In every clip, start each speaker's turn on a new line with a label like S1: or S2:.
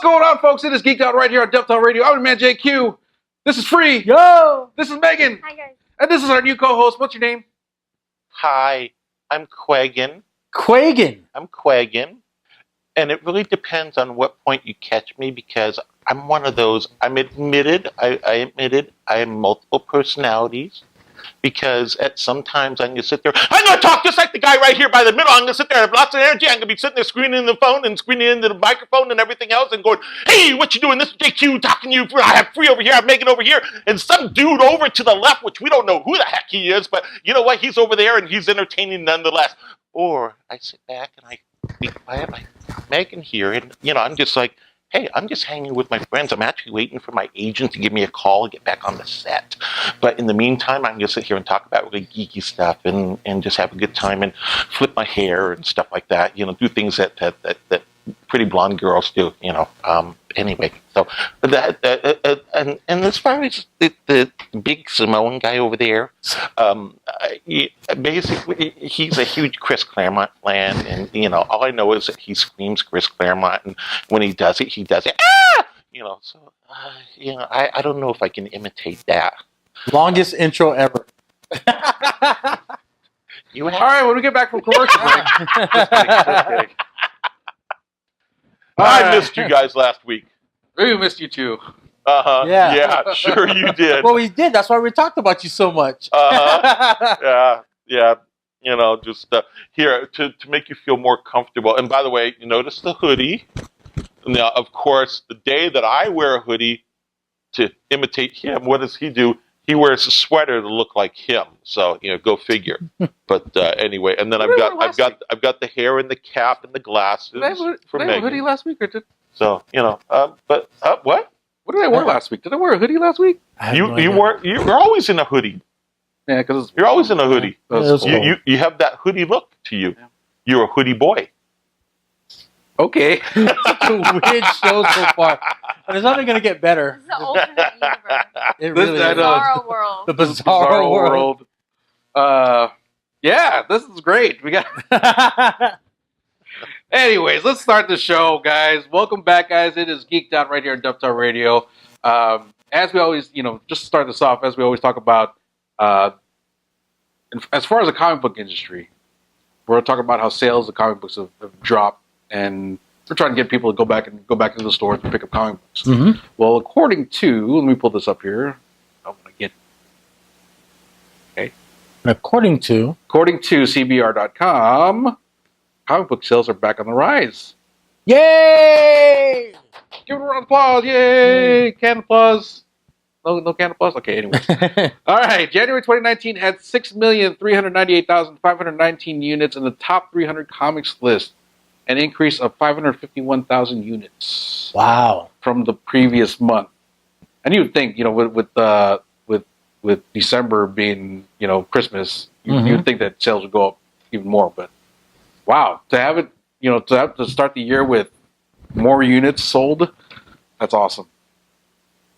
S1: going on, folks? It is Geeked Out right here on Delta Radio. I'm your man, JQ. This is Free.
S2: Yo!
S1: This is Megan.
S3: Hi, guys.
S1: And this is our new co-host. What's your name?
S4: Hi, I'm QUEGAN.
S2: QUEGAN.
S4: I'm QUEGAN. And it really depends on what point you catch me, because I'm one of those, I admitted I have multiple personalities, because at sometimes I'm going to sit there, I'm going to talk just like the guy right here by the middle. I'm going to sit there, I have lots of energy. I'm going to be sitting there screening the phone and screening into the microphone and everything else and going, hey, what you doing? This is JQ talking to you. I have Free over here. I have Megan over here. And some dude over to the left, which we don't know who the heck he is, but you know what? He's over there and he's entertaining nonetheless. Or I sit back and I be quiet like Megan here. And, you know, I'm just like, hey, I'm just hanging with my friends. I'm actually waiting for my agent to give me a call and get back on the set. But in the meantime, I'm going to sit here and talk about really geeky stuff and just have a good time and flip my hair and stuff like that. You know, do things that pretty blonde girls do, you know. Anyway, so and as far as the big Samoan guy over there, basically he's a huge Chris Claremont fan, and you know, all I know is that he screams Chris Claremont, and when he does it, ah! You know, so you know, I don't know if I can imitate that.
S2: Longest intro ever.
S1: All right, when we get back from commercial break. Just kidding.
S4: I missed you guys last week.
S1: We missed you too.
S4: Yeah, sure you did.
S2: Well, we did. That's why we talked about you so much.
S4: Yeah. You know, just here to make you feel more comfortable. And by the way, you notice the hoodie. Now, of course, the day that I wear a hoodie to imitate him, what does he do? He wears a sweater to look like him. So, you know, go figure. But anyway, and then I've got the hair and the cap and the glasses.
S1: Did I have a hoodie last week or did?
S4: So, you know, but what?
S1: What did I wear last week? Did I wear a hoodie last week?
S4: You're always in a hoodie.
S1: Yeah, because
S4: you're always in a hoodie.
S2: Yeah,
S4: you have that hoodie look to you. Yeah. You're a hoodie boy.
S1: Okay.
S2: Such a weird show so far. And it's only going to get better.
S3: This is the alternate universe.
S2: It really is.
S3: Bizarro world.
S2: The bizarro world.
S1: Yeah, this is great. We got. Anyways, let's start the show, guys. Welcome back, guys. It is Geeked Out right here on Delta Radio. As we always, you know, just to start this off, as we always talk about, as far as the comic book industry, we're talking about how sales of comic books have dropped, and we're trying to get people to go back into the stores and pick up comic books.
S2: Mm-hmm.
S1: Well, according to, let me pull this up here. According to CBR.com, comic book sales are back on the rise.
S2: Yay!
S1: Give it a round of applause. Yay! Can applause. No can applause? Okay, anyway. All right. January 2019 had 6,398,519 units in the top 300 comics list, an increase of 551,000 units.
S2: Wow.
S1: From the previous month. And you would think, you know, with December being, you know, Christmas, you'd think that sales would go up even more. But wow, to have it, you know, to start the year with more units sold, that's awesome.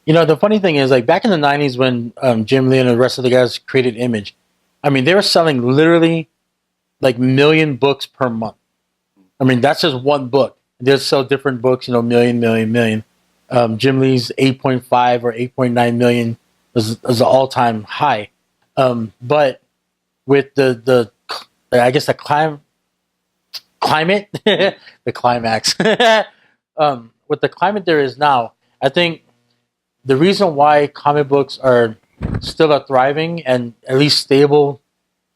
S2: You know, the funny thing is, like back in the 90s when Jim Lee and the rest of the guys created Image, I mean, they were selling literally like 1 million books per month. I mean, that's just one book. They'll sell different books, you know, million. Jim Lee's 8.5 or 8.9 million is an all-time high. But with the I guess the climate, the climax, with the climate there is now, I think the reason why comic books are still a thriving and at least stable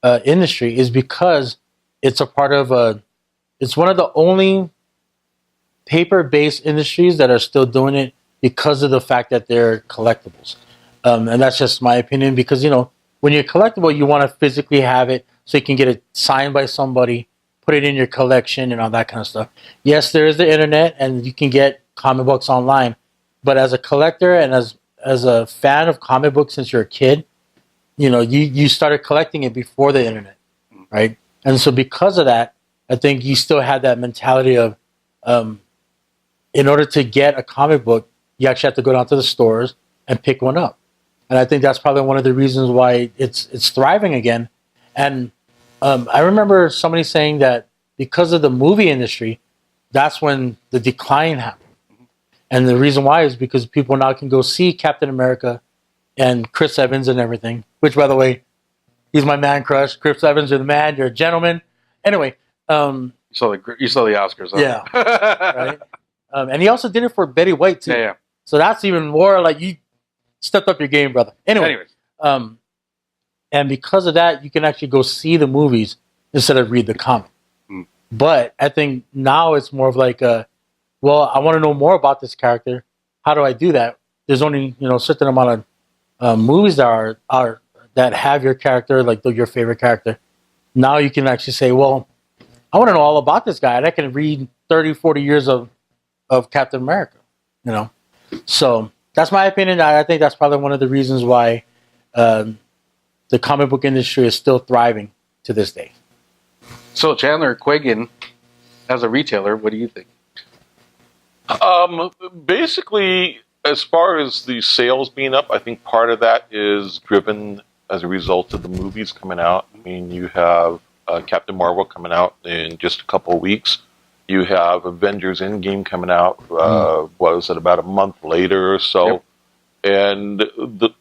S2: industry is because it's a part of it's one of the only paper-based industries that are still doing it because of the fact that they're collectibles. And that's just my opinion, because, you know, when you're collectible, you want to physically have it so you can get it signed by somebody, put it in your collection and all that kind of stuff. Yes, there is the internet and you can get comic books online, but as a collector and as a fan of comic books since you're a kid, you know, you started collecting it before the internet, right? And so because of that, I think you still had that mentality of, in order to get a comic book, you actually have to go down to the stores and pick one up. And I think that's probably one of the reasons why it's thriving again. And I remember somebody saying that because of the movie industry, that's when the decline happened. And the reason why is because people now can go see Captain America and Chris Evans and everything. Which, by the way, he's my man crush. Chris Evans, you're the man. You're a gentleman. Anyway,
S1: You saw the Oscars, huh?
S2: Yeah. Right. And he also did it for Betty White too.
S1: Yeah.
S2: So that's even more like you stepped up your game, brother. Anyways, and because of that, you can actually go see the movies instead of read the comic.
S1: Mm.
S2: But I think now it's more of like well, I want to know more about this character. How do I do that? There's only a certain amount of movies that are that have your character, like your favorite character. Now you can actually say, well, I want to know all about this guy, and I can read 30, 40 years of Captain America, So that's my opinion. I think that's probably one of the reasons why the comic book industry is still thriving to this day.
S1: So Chandler, QUEGAN, as a retailer, what do you think?
S4: Basically, as far as the sales being up, I think part of that is driven as a result of the movies coming out. I mean, you have Captain Marvel coming out in just a couple of weeks. You have Avengers Endgame coming out, was it about a month later or so?
S1: Yep.
S4: And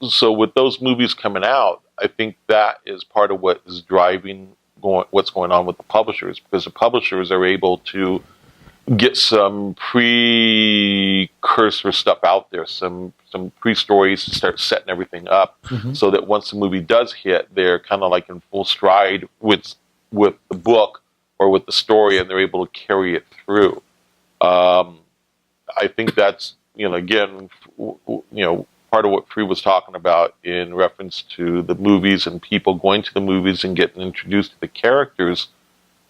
S4: so with those movies coming out, I think that is part of what is driving what's going on with the publishers, because the publishers are able to get some precursor stuff out there, some pre-stories to start setting everything up, so that once the movie does hit, they're kind of like in full stride with the book or with the story, and they're able to carry it through. I think that's again part of what Free was talking about in reference to the movies and people going to the movies and getting introduced to the characters.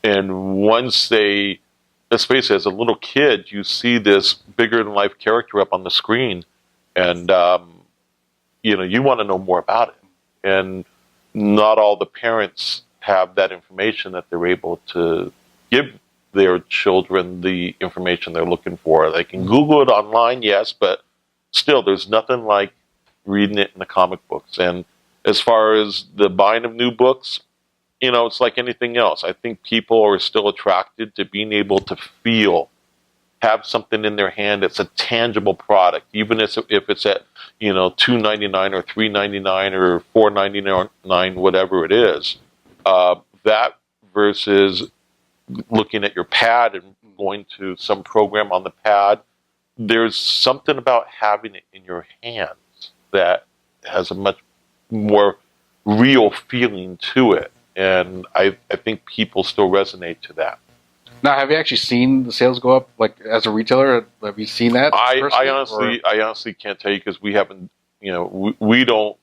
S4: And once let's face it, as a little kid, you see this bigger-than-life character up on the screen, and you want to know more about it. And not all the parents have that information that they're able to give their children the information they're looking for. They can Google it online, yes, but still, there's nothing like reading it in the comic books. And as far as the buying of new books, it's like anything else. I think people are still attracted to being able to have something in their hand that's a tangible product, even if it's at $2.99 or $3.99 or $4.99, whatever it is. That versus looking at your pad and going to some program on the pad. There's something about having it in your hands that has a much more real feeling to it. And I think people still resonate to that.
S1: Now, have you actually seen the sales go up? Like, as a retailer, have you seen that?
S4: I honestly can't tell you, because we haven't, we don't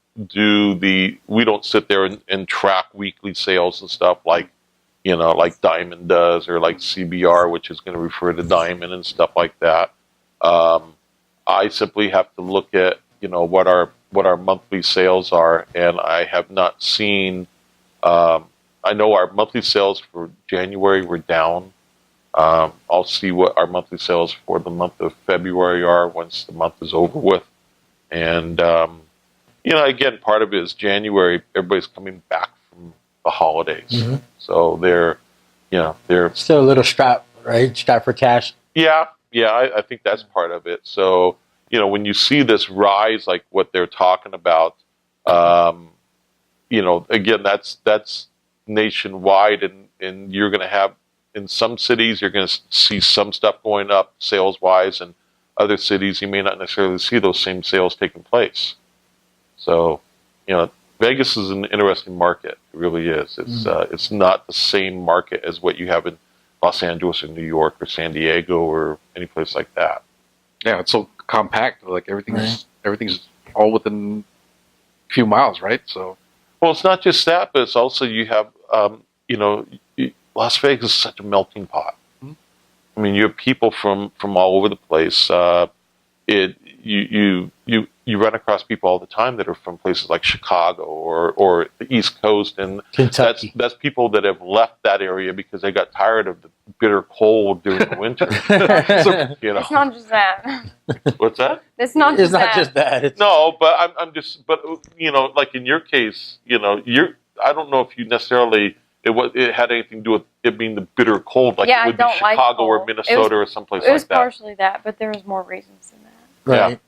S4: sit there and track weekly sales and stuff like Diamond does, or like CBR, which is going to refer to Diamond and stuff like that. I simply have to look at what our monthly sales are, and I have not seen. I know our monthly sales for January were down. I'll see what our monthly sales for the month of February are once the month is over with, and again, part of it is January. Everybody's coming back from the holidays, so they're
S2: still a little strapped, right? Strapped for cash.
S4: Yeah, I think that's part of it. So, when you see this rise, like what they're talking about, again, that's nationwide, and you're going to have, in some cities, you're going to see some stuff going up sales-wise, and other cities, you may not necessarily see those same sales taking place. So, Vegas is an interesting market. It really is. It's not the same market as what you have in Los Angeles or New York or San Diego or any place like that.
S1: Yeah, it's so compact. Like everything's all within a few miles, right? So,
S4: well, it's not just that, but it's also you have, Las Vegas is such a melting pot. Mm-hmm. I mean, you have people from all over the place. You run across people all the time that are from places like Chicago or the East Coast, and
S2: Kentucky.
S4: That's people that have left that area because they got tired of the bitter cold during the winter. So,
S3: It's not just that.
S4: What's that?
S3: It's not just that.
S4: No, but I'm just, but like in your case, I don't know if you necessarily it had anything to do with it being the bitter cold, like it would be Chicago or Minnesota or someplace like that.
S3: It was partially that, but there was more reasons than that.
S2: Right.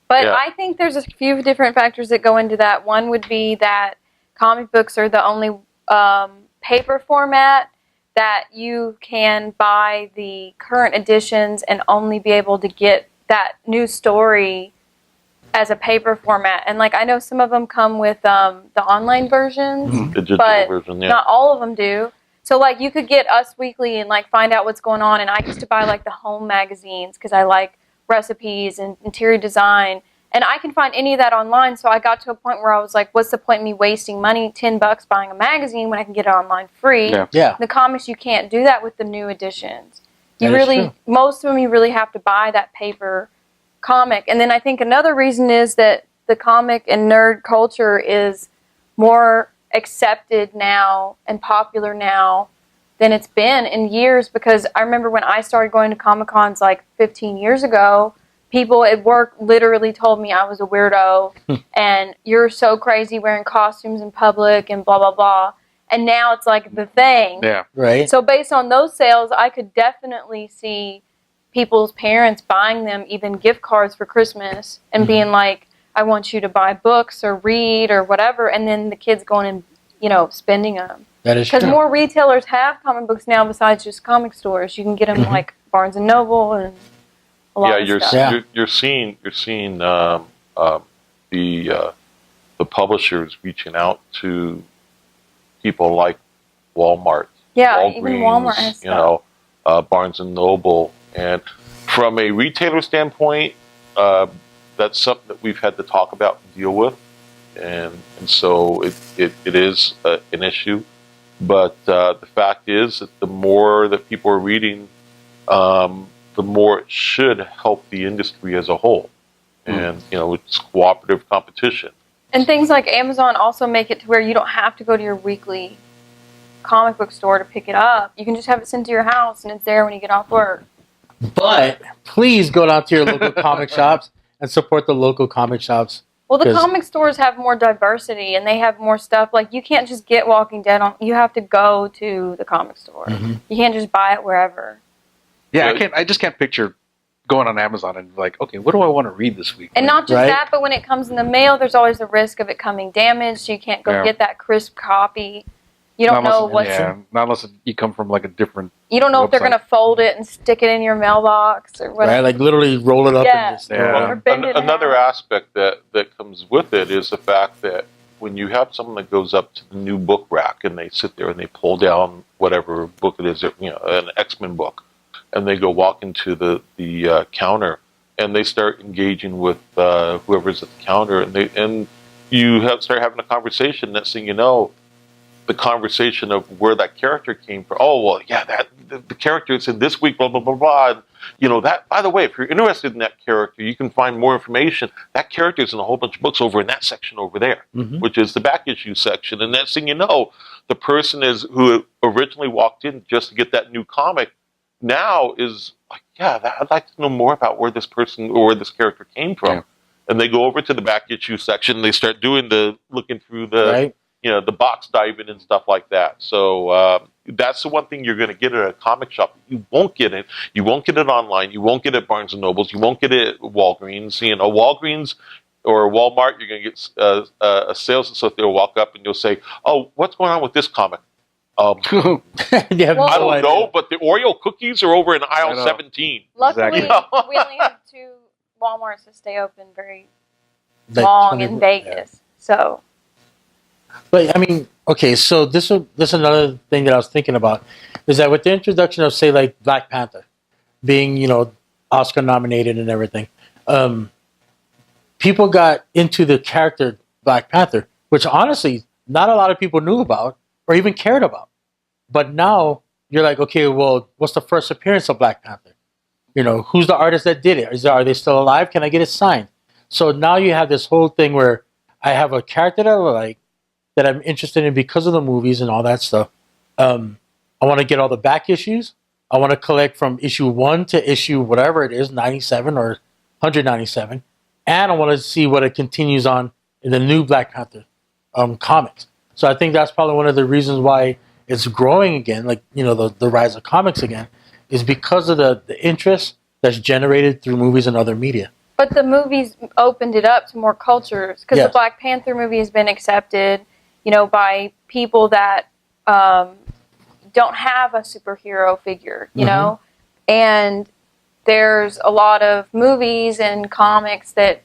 S3: But
S4: Yeah.
S3: I think there's a few different factors that go into that. One would be that comic books are the only paper format that you can buy the current editions and only be able to get that new story as a paper format. And like I know some of them come with the online versions,
S4: The digital
S3: but
S4: version, yeah.
S3: not all of them do. So like you could get Us Weekly and like find out what's going on. And I used to buy like the home magazines because I like recipes and interior design. And I can find any of that online. So I got to a point where I was like, what's the point in me wasting money, $10 buying a magazine when I can get it online free?
S1: Yeah.
S2: Yeah.
S3: The comics, you can't do that with the new editions. You
S2: That is
S3: really,
S2: true.
S3: most of them, you really have to buy that paper comic. And then I think another reason is that the comic and nerd culture is more accepted now and popular now than it's been in years, because I remember when I started going to Comic-Cons like 15 years ago, people at work literally told me I was a weirdo and you're so crazy wearing costumes in public and blah, blah, blah. And now it's like the thing.
S1: Yeah.
S2: Right.
S3: So based on those sales, I could definitely see people's parents buying them even gift cards for Christmas and being like, I want you to buy books or read or whatever, and then the kids going and, you know, spending them.
S2: That is
S3: Because
S2: true.
S3: more retailers have comic books now besides just comic stores. You can get them like Barnes and Noble and a lot of stuff.
S2: Yeah.
S4: You're seeing the publishers reaching out to people like Walmart,
S3: Yeah,
S4: Walgreens,
S3: even Walmart has
S4: you
S3: stuff.
S4: know, Barnes and Noble, and from a retailer standpoint, that's something that we've had to talk about and deal with, and so it is an issue. But the fact is that the more that people are reading, the more it should help the industry as a whole. And, you know, it's cooperative competition.
S3: And things like Amazon also make it to where you don't have to go to your weekly comic book store to pick it up. You can just have it sent to your house and it's there when you get off work.
S2: But please go down to your local comic shops and support the local comic shops.
S3: Well, the
S2: 'Cause-
S3: comic stores have more diversity and they have more stuff. Like, you can't just get Walking Dead on. You have to go to the comic store. You can't just buy it wherever.
S1: Yeah,
S4: Yeah.
S1: I just can't picture going on Amazon and like, okay, what do I want to read this week?
S3: And not just
S2: Right.
S3: that, but when it comes in the mail, there's always the risk of it coming damaged. So you can't go
S1: Yeah.
S3: get that crisp copy. You don't
S1: Not
S3: know
S1: unless-
S3: what's.
S1: yeah, not unless you come from like a different.
S3: You don't know if they're
S1: website.
S3: going to fold it and stick it in your mailbox or whatever.
S2: Right? Like literally roll it up
S3: Yeah.
S2: and just
S1: Yeah.
S3: Or bend it in
S4: Another
S3: half.
S4: aspect that comes with it is the fact that when you have someone that goes up to the new book rack and they sit there and they pull down whatever book it is, you know, an X-Men book, and they go walk into the counter and they start engaging with whoever's at the counter, and you start having a conversation. Next thing you know, the conversation of where that character came from. Oh, well, yeah, the character is in this week, blah, blah, blah, blah. And, you know, that, by the way, if you're interested in that character, you can find more information. That character is in a whole bunch of books over in that section over there, which is the back issue section. And next thing you know, the person who originally walked in just to get that new comic now is like, yeah, I'd like to know more about where this person or where this character came from.
S1: Yeah.
S4: And they go over to the back issue section and they start doing looking through the,
S2: right.
S4: you know, the box diving and stuff like that. So that's the one thing you're going to get at a comic shop. You won't get it. You won't get it online. You won't get it at Barnes and Nobles. You won't get it at Walgreens. You know, Walgreens or Walmart, you're going to get a sales associate will walk up and you'll say, "Oh, what's going on with this comic?"
S2: You have
S3: Well,
S4: I
S2: no
S4: don't
S2: idea.
S4: know, but the Oreo cookies are over in
S1: I
S4: aisle
S1: know.
S4: 17.
S3: Luckily,
S1: Exactly.
S3: we only have 2 Walmarts that stay open very
S2: Like
S3: long
S2: 20
S3: in Vegas. So,
S2: But I mean, okay, so this is another thing that I was thinking about is that with the introduction of, say, like Black Panther being, you know, Oscar nominated and everything, people got into the character Black Panther, which honestly not a lot of people knew about or even cared about. But now you're like, okay, well, what's the first appearance of Black Panther? You know, who's the artist that did it? Are they still alive? Can I get it signed? So now you have this whole thing where I have a character that I like, that I'm interested in because of the movies and all that stuff. I want to get all the back issues. I want to collect from issue 1 to issue whatever it is, 97 or 197. And I want to see what it continues on in the new Black Panther comics. So I think that's probably one of the reasons why it's growing again, like, you know, the rise of comics again, is because of the interest that's generated through movies and other media.
S3: But the movies opened it up to more cultures because the Black Panther movie has been accepted, by people that don't have a superhero figure, you know, and there's a lot of movies and comics that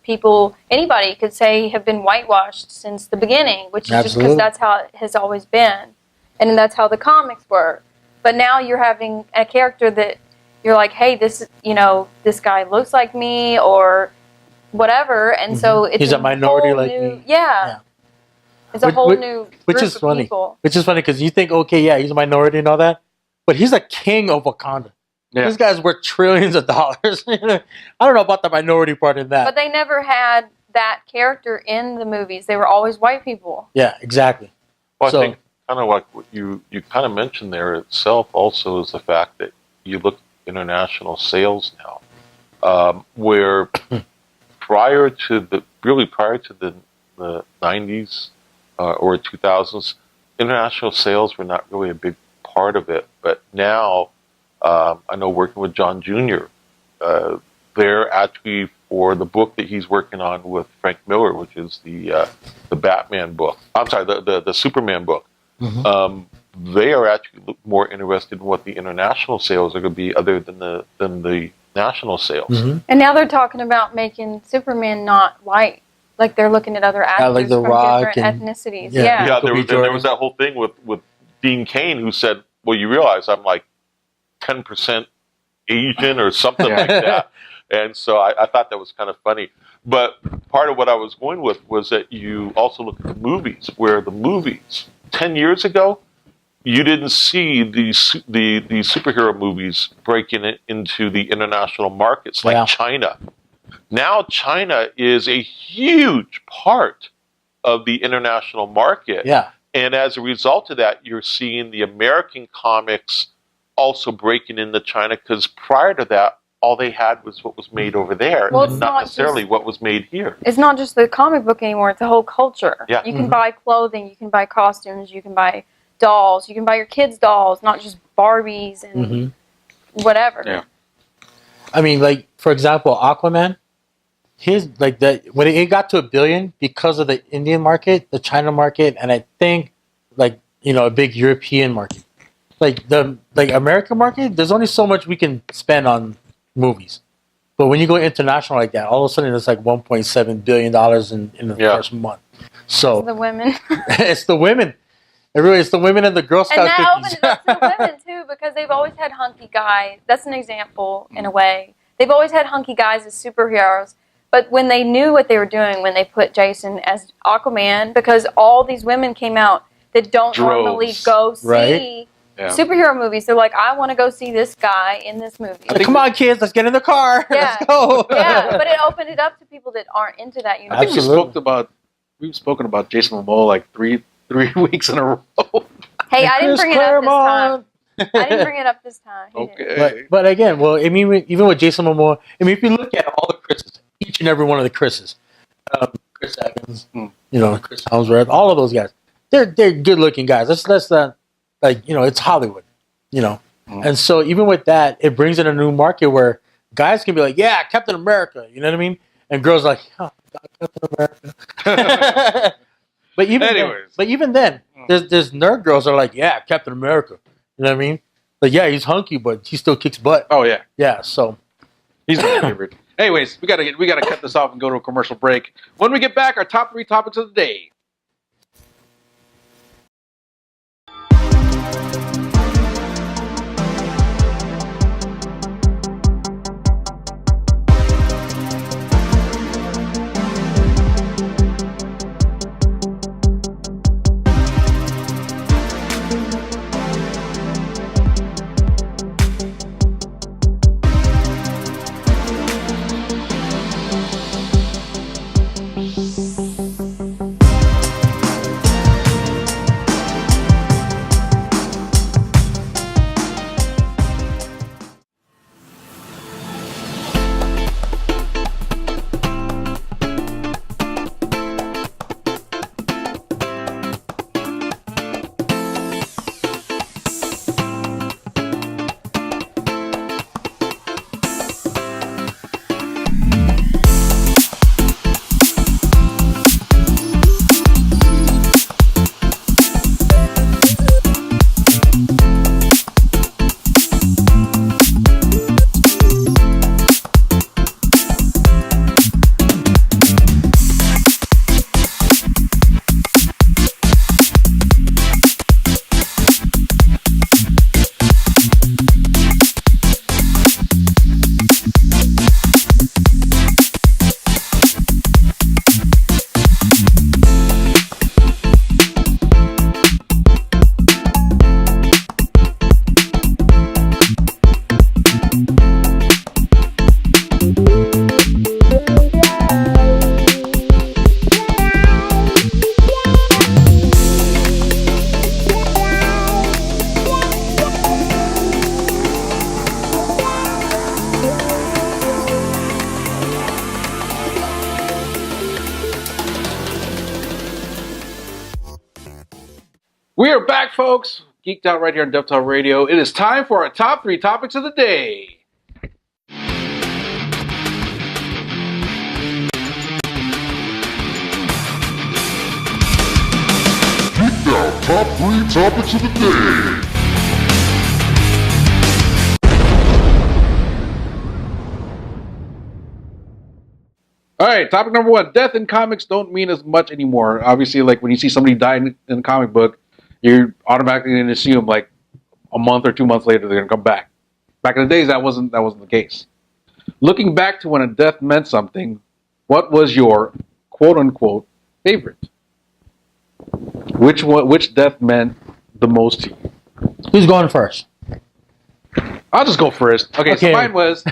S3: anybody could say have been whitewashed since the beginning, which is just because that's how it has always been, and that's how the comics were. But now you're having a character that you're like, hey, this guy looks like me or whatever, and so it's
S2: he's a minority like me.
S3: Yeah. It's a whole new group of people.
S2: Which is funny because you think, okay, yeah, he's a minority and all that, but he's a king of Wakanda. Yeah. This guy's worth trillions of dollars. I don't know about the minority part in that.
S3: But they never had that character in the movies. They were always white people.
S2: Yeah, exactly.
S4: Well, I think kind of like what you kind of mentioned there itself also is the fact that you look at international sales now, where prior to the 90s or 2000s, international sales were not really a big part of it. But now, I know working with John Jr., they're actually for the book that he's working on with Frank Miller, which is the Batman book. I'm sorry, the Superman book. They are actually more interested in what the international sales are going to be, other than the national sales.
S3: And now they're talking about making Superman not white. Like they're looking at other actors
S2: like the
S3: from
S2: Rock
S3: different ethnicities.
S4: Yeah, there was that whole thing with Dean Cain who said, well, you realize I'm like 10% Asian or something like that. And so I thought that was kind of funny. But part of what I was going with was that you also look at the movies, where the movies 10 years ago, you didn't see the superhero movies breaking it into the international markets like China. Now China is a huge part of the international market.
S2: Yeah.
S4: And as a result of that, you're seeing the American comics also breaking into China, because prior to that, all they had was what was made over there, and not necessarily what was made here.
S3: It's not just the comic book anymore, it's the whole culture.
S4: Yeah.
S3: You can buy clothing, you can buy costumes, you can buy dolls, you can buy your kids' dolls, not just Barbies and whatever.
S1: Yeah.
S2: I mean, like, for example, Aquaman, when it got to $1 billion because of the Indian market, the China market, and I think a big European market. Like the American market, there's only so much we can spend on movies. But when you go international like that, all of a sudden it's like $1.7 billion in the first month. So
S3: it's the women.
S2: It's the women. It really is the women and the Girl Scout
S3: cookies. And
S2: cookies.
S3: that opened it up to the women too, because they've always had hunky guys. That's an example in a way. They've always had hunky guys as superheroes. But when they knew what they were doing when they put Jason as Aquaman, because all these women came out that don't normally go see superhero movies. They're like, I want to go see this guy in this movie.
S2: Come on, kids, let's get in the car.
S3: Yeah.
S2: Let's go.
S3: Yeah, but it opened it up to people that aren't into that universe.
S1: I think we've spoken about Jason Momoa like three weeks in a row.
S3: Hey, I didn't bring it up this time. I didn't bring it up this time.
S2: Okay. But again, well, I mean, even with Jason Momoa, I mean, if you look at all the Chris's, each and every one of the Chris's, Chris Evans, Chris Hemsworth, all of those guys, they're good looking guys. Let's not it's Hollywood, and so even with that, it brings in a new market where guys can be like, yeah, Captain America, you know what I mean, and girls are like, oh, Captain America. But even then, there's nerd girls that are like, yeah, Captain America, you know what I mean? Like, yeah, he's hunky, but he still kicks butt.
S1: Oh yeah,
S2: yeah. So
S1: he's my favorite. Anyways, we gotta cut this off and go to a commercial break. When we get back, our top 3 topics of the day. We are back, folks. Geeked Out right here on DevTalk Radio. It is time for our top 3 topics of the day.
S5: Geeked Out top 3 topics of the day.
S1: All right, topic number 1. Death in comics don't mean as much anymore. Obviously, like when you see somebody die in a comic book, you're automatically going to assume like a month or 2 months later they're going to come back. Back in the days, that wasn't the case. Looking back to when a death meant something, what was your quote-unquote favorite? Which death meant the most to you?
S2: Who's going first?
S1: I'll just go first. Okay. So mine was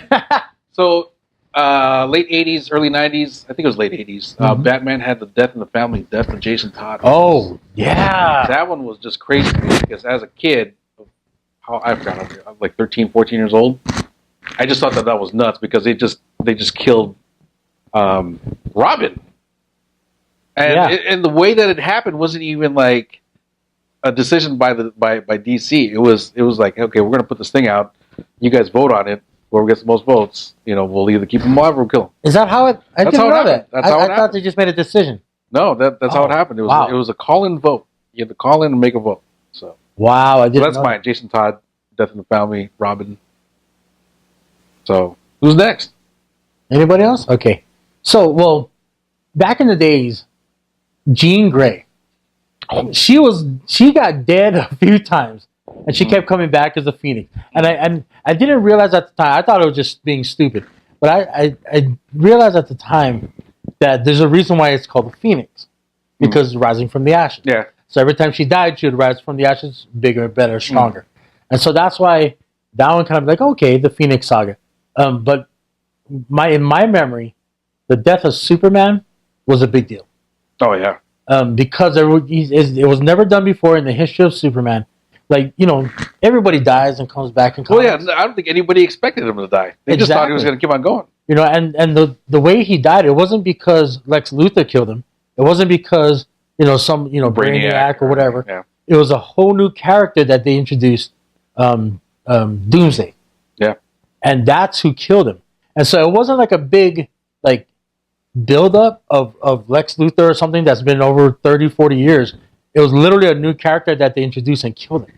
S1: late 80s, early 90s. I think it was late 80s. Batman had the Death in the Family, Death of Jason Todd.
S2: Oh, yeah.
S1: That one was just crazy to me because as a kid, I forgot, I was like 13, 14 years old. I just thought that was nuts because they just killed Robin. And the way that it happened wasn't even like a decision by DC. It was like, okay, we're gonna put this thing out. You guys vote on it. Whoever gets the most votes, we'll either keep him alive or we'll kill him.
S2: Is that how it? I didn't know that.
S1: That's how it happened.
S2: I thought they just made a decision.
S1: No, that's how it happened. It was a call-in vote. You had to call in and make a vote. So
S2: wow, I didn't.
S1: So that's mine. Jason Todd, Death in the Family, Robin. So who's next?
S2: Anybody else? Okay. So back in the days, Jean Grey. She got dead a few times, and she kept coming back as a Phoenix. And I didn't realize at the time. I thought it was just being stupid, but I realized at the time that there's a reason why it's called the Phoenix, because rising from the ashes.
S1: Yeah.
S2: So every time she died, she would rise from the ashes, bigger, better, stronger. And so that's why that one kind of like, okay, the Phoenix Saga. But in my memory, the death of Superman was a big deal.
S1: Oh yeah.
S2: Because it was never done before in the history of Superman. Like, everybody dies and comes back and comes.
S1: Well, yeah, I don't think anybody expected him to die. They just thought he was going to keep on going.
S2: And the way he died, it wasn't because Lex Luthor killed him. It wasn't because some Brainiac or whatever. Yeah. It was a whole new character that they introduced, Doomsday.
S1: Yeah. And
S2: that's who killed him. And so it wasn't like a big build-up of Lex Luthor or something that's been over 30, 40 years. It was literally a new character that they introduced and killed him.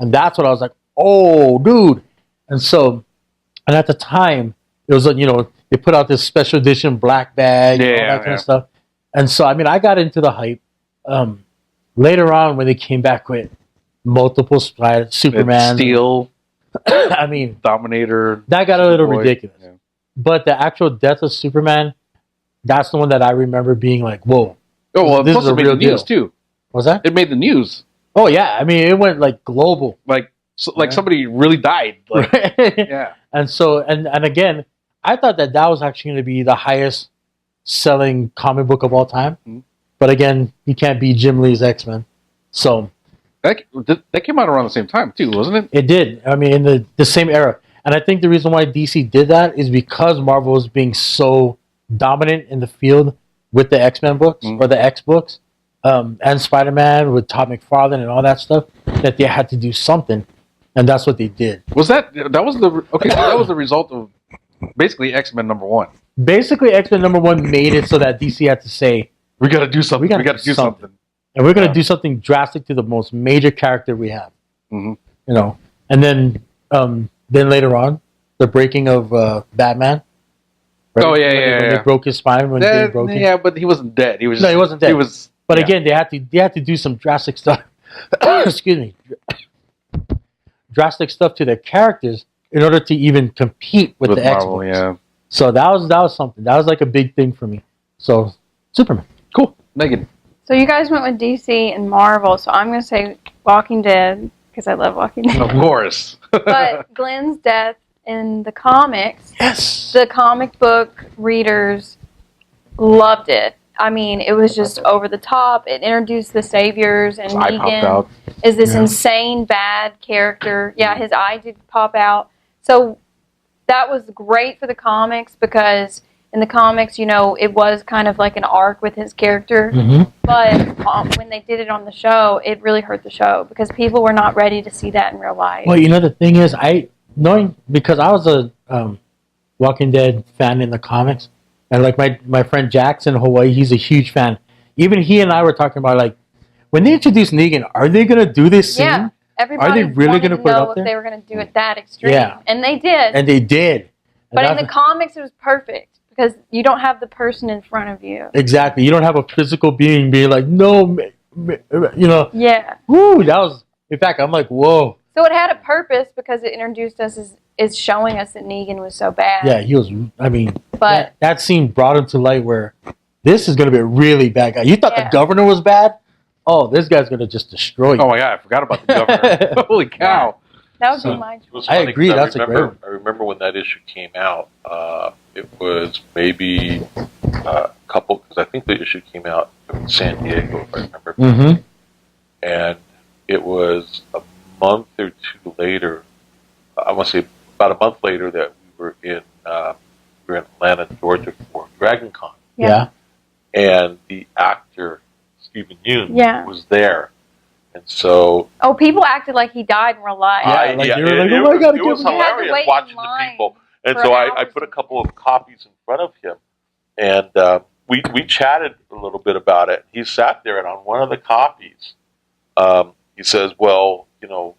S2: And that's what I was like, oh, dude. And at the time, it was they put out this special edition black bag and all that kind of stuff. And so, I got into the hype. Later on, when they came back with multiple Superman.
S1: Steel.
S2: Dominator. That got a little ridiculous. Yeah. But the actual death of Superman, that's the one that I remember being like, whoa.
S1: Oh, well, this is a real deal. News too.
S2: Was that?
S1: It made the news.
S2: Oh, yeah. It went global.
S1: Somebody really died. Yeah.
S2: And so, and again, I thought that was actually going to be the highest selling comic book of all time. Mm-hmm. But again, you can't beat Jim Lee's X-Men. So.
S1: That came out around the same time too, wasn't it?
S2: It did. In the same era. And I think the reason why DC did that is because Marvel was being so dominant in the field with the X-Men books or the X books. And Spider-Man with Todd McFarlane and all that stuff, that they had to do something, and that's what they did.
S1: That was the result of basically X-Men #1.
S2: Basically, X-Men #1 made it so that DC had to say,
S1: we got to do something. We got to do something,
S2: and we're going to do something drastic to the most major character we have. Mm-hmm. And then later on, the breaking of Batman. Right?
S1: Oh yeah,
S2: when they broke his spine when they broke him.
S1: Yeah, but he wasn't dead. He wasn't dead.
S2: He was. But again, they had to do some drastic stuff. Excuse me, drastic stuff to their characters in order to even compete with the
S1: Marvel,
S2: Xbox.
S1: Yeah.
S2: So that was something. That was like a big thing for me. So Superman,
S1: cool. Megan.
S3: So you guys went with DC and Marvel. So I'm going to say Walking Dead because I love Walking Dead.
S1: Of course.
S3: But Glenn's death in the comics.
S2: Yes.
S3: The comic book readers loved it. It was just over the top. It introduced the Saviors, and Negan is this insane bad character. Yeah, his eye did pop out. So that was great for the comics because in the comics, you know, it was kind of like an arc with his character. But when they did it on the show, it really hurt the show because people were not ready to see that in real life.
S2: Well, you know, the thing is, because I was a Walking Dead fan in the comics, and like my friend Jackson in Hawaii, he's a huge fan. Even he and I were talking about, like, when they introduced Negan, are they going to do this scene?
S3: Yeah, everybody
S2: are they really going to put it up
S3: if
S2: there?
S3: they were going to do it that extreme.
S2: Yeah.
S3: And they did.
S2: And they did.
S3: But in the comics, it was perfect because you don't have the person in front of you.
S2: Exactly. You don't have a physical being being like, no, you know.
S3: Yeah.
S2: Woo, that was, in fact, I'm like, whoa.
S3: So it had a purpose because it introduced us is showing us that Negan was so bad.
S2: Yeah, he was, I mean,
S3: but
S2: that scene brought him to light where this is going to be a really bad guy. You thought the governor was bad? Oh, this guy's going to just destroy you.
S1: Oh my God, I forgot about the governor. Holy cow.
S3: That would be my choice.
S2: I agree. That's a great one.
S6: I remember when that issue came out. It was maybe a couple, because I think the issue came out in San Diego, if I remember. And it was a month or two later. I want to say about a month later that we were in Atlanta, Georgia for Dragon Con.
S2: Yeah.
S6: And the actor Stephen Yeun was there. And so...
S3: Oh, people acted like he died in real life.
S6: It was hilarious watching the people. And so I put a couple of copies in front of him. And we chatted a little bit about it. He sat there, and on one of the copies, he says, well, you know,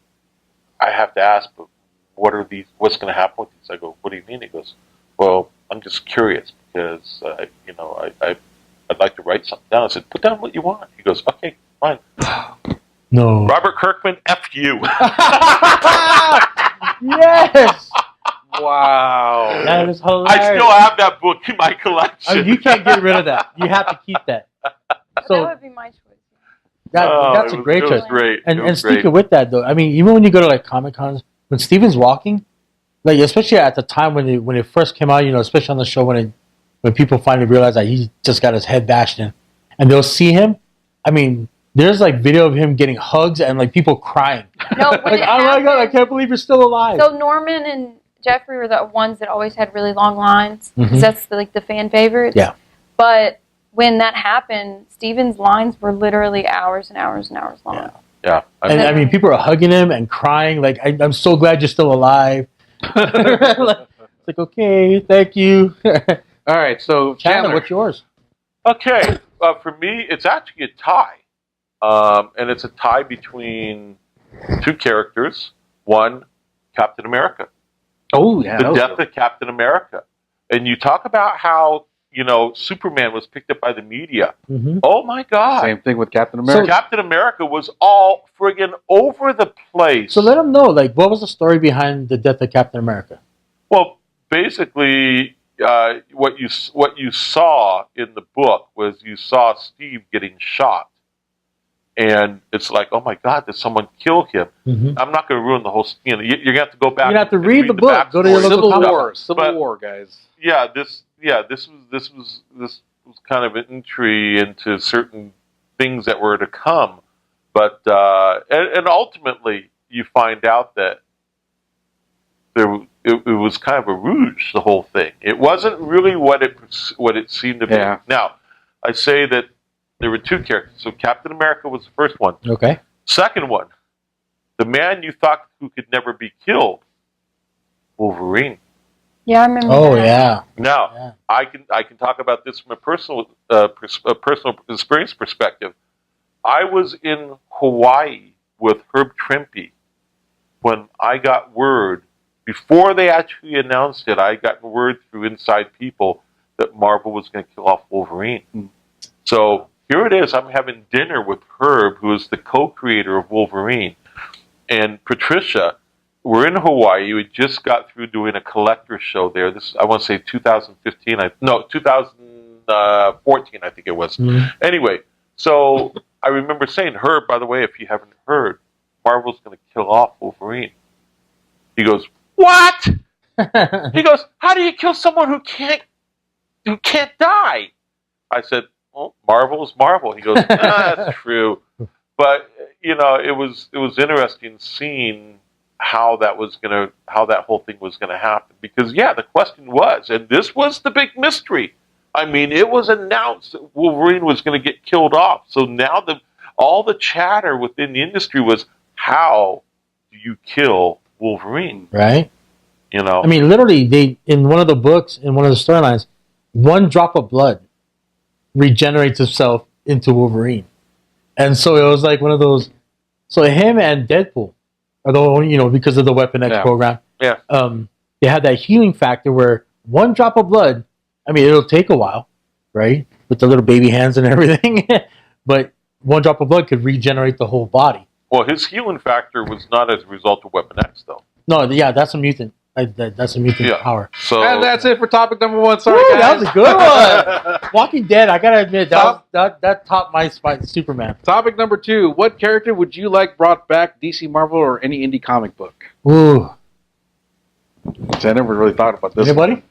S6: I have to ask, but what's going to happen with these? I go, what do you mean? He goes, well, I'm just curious because, you know, I'd like to write something down. I said, put down what you want. He goes, okay, fine.
S2: No.
S6: Robert Kirkman, F you.
S2: Yes.
S1: Wow.
S2: That is hilarious.
S6: I still have that book in my collection.
S2: I mean, you can't get rid of that. You have to keep that. So
S3: that would be my choice.
S2: That's a great choice.
S6: Great.
S2: And speaking with that, though, I mean, even when you go to like Comic Cons, when Steven's walking, like especially at the time when it first came out, you know, especially on the show when people finally realize that he just got his head bashed in, and they'll see him. I mean, there's like video of him getting hugs and like people crying.
S3: No,
S2: like, oh my God, I can't believe you're still alive.
S3: So Norman and Jeffrey were the ones that always had really long lines. That's the fan favorites.
S2: Yeah.
S3: But when that happened, Steven's lines were literally hours and hours and hours long.
S6: Yeah.
S2: I mean, people are hugging him and crying. Like, I'm so glad you're still alive. It's like, okay, thank you.
S1: All right, so
S2: Chandler, what's yours?
S6: Okay, for me, it's actually a tie. And it's a tie between two characters. One, Captain America.
S1: Oh, yeah.
S6: The death of Captain America. And you talk about how, you know, Superman was picked up by the media. Oh, my God.
S1: Same thing with Captain America.
S6: So Captain America was all friggin' over the place.
S2: So let them know, like, what was the story behind the death of Captain America?
S6: Well, basically, what you saw in the book was you saw Steve getting shot. And it's like, oh my God, did someone kill him? I'm not going to ruin the whole. You know, you're going to have to go back.
S2: You have to read the book. Go to your
S1: Civil
S2: local
S1: War. Civil War, guys.
S6: Yeah, this was kind of an entry into certain things that were to come, but and ultimately you find out that it was kind of a ruse. The whole thing. It wasn't really what it seemed to be.
S1: Yeah.
S6: Now, I say that. There were two characters. So Captain America was the first one.
S2: Okay.
S6: Second one, the man you thought who could never be killed, Wolverine.
S3: Yeah, I remember.
S2: Oh
S3: that.
S2: yeah.
S6: Now I can talk about this from a personal experience perspective. I was in Hawaii with Herb Trimpe when I got word before they actually announced it. I got word through inside people that Marvel was going to kill off Wolverine. So. Here it is. I'm having dinner with Herb, who is the co-creator of Wolverine, and Patricia. We're in Hawaii. We just got through doing a collector show there. I want to say 2015. 2014, I think it was. Anyway, so I remember saying, Herb, by the way, if you haven't heard, Marvel's going to kill off Wolverine. He goes, what? He goes, how do you kill someone who can't die? I said, well, Marvel is Marvel. He goes, that's true. But, you know, it was interesting seeing how that whole thing was gonna happen. Because the question was, and this was the big mystery. I mean, it was announced that Wolverine was going to get killed off. So now all the chatter within the industry was, how do you kill Wolverine?
S2: Right.
S6: You know.
S2: I mean, literally, they in one of the books, in one of the storylines, one drop of blood regenerates itself into Wolverine, and so it was like one of those. So him and Deadpool are the only, because of the Weapon X program.
S6: Yeah.
S2: They had that healing factor where one drop of blood. I mean, it'll take a while, right, with the little baby hands and everything, but one drop of blood could regenerate the whole body.
S6: Well, his healing factor was not as a result of Weapon X, though.
S2: No, yeah, that's a mutant. That's a mutant power.
S6: So
S1: and that's it for topic number 1. Sorry, guys.
S2: That was a good one. Walking Dead, I gotta admit, that topped my Superman.
S1: Topic number 2. What character would you like brought back, DC, Marvel, or any indie comic book?
S2: Ooh.
S1: So I never really thought about this.
S2: Anybody?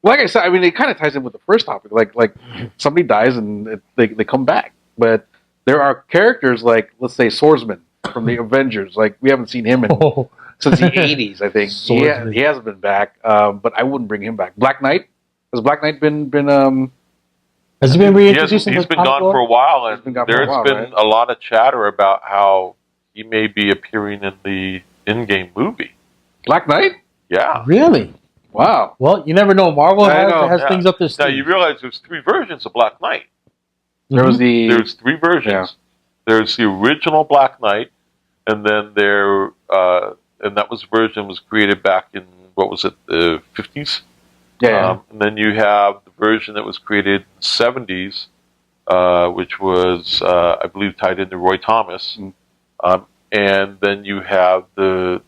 S1: Like I said, I mean, it kind of ties in with the first topic. Like somebody dies and they come back. But there are characters like, let's say, Swordsman from the Avengers. Like, we haven't seen him since the 80s, I think. He hasn't been back, but I wouldn't bring him back. Black Knight? Has Black Knight been
S2: Has he been reintroduced?
S6: He's been gone for a while, and there's been a lot of chatter about how he may be appearing in the in-game movie.
S1: Black Knight?
S6: Yeah.
S2: Really?
S1: Wow.
S2: Well, you never know. Marvel has things up their sleeve.
S6: Now, you realize there's 3 versions of Black Knight.
S1: There's
S6: 3 versions. Yeah. There's the original Black Knight, and then and that version was created back in, what was it, the 50s?
S1: Yeah.
S6: And then you have the version that was created in the 70s, which was, I believe, tied into Roy Thomas. And then you have the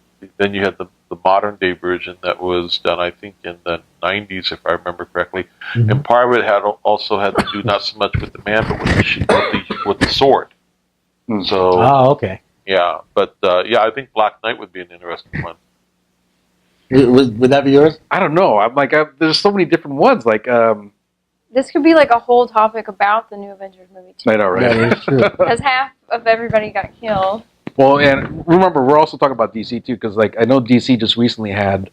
S6: modern day version that was done, I think, in the 90s, if I remember correctly. And part of it also had to do not so much with the man, but with the sword. So.
S2: Oh, okay.
S6: Yeah, but I think Black Knight would be an interesting one.
S2: Would that be yours?
S1: I don't know. I'm like, there's so many different ones. Like,
S3: this could be like a whole topic about the new Avengers movie too.
S1: I know, right?
S2: Yeah, that's true.
S3: Because half of everybody got killed.
S1: Well, and remember, we're also talking about DC too, because like I know DC just recently had.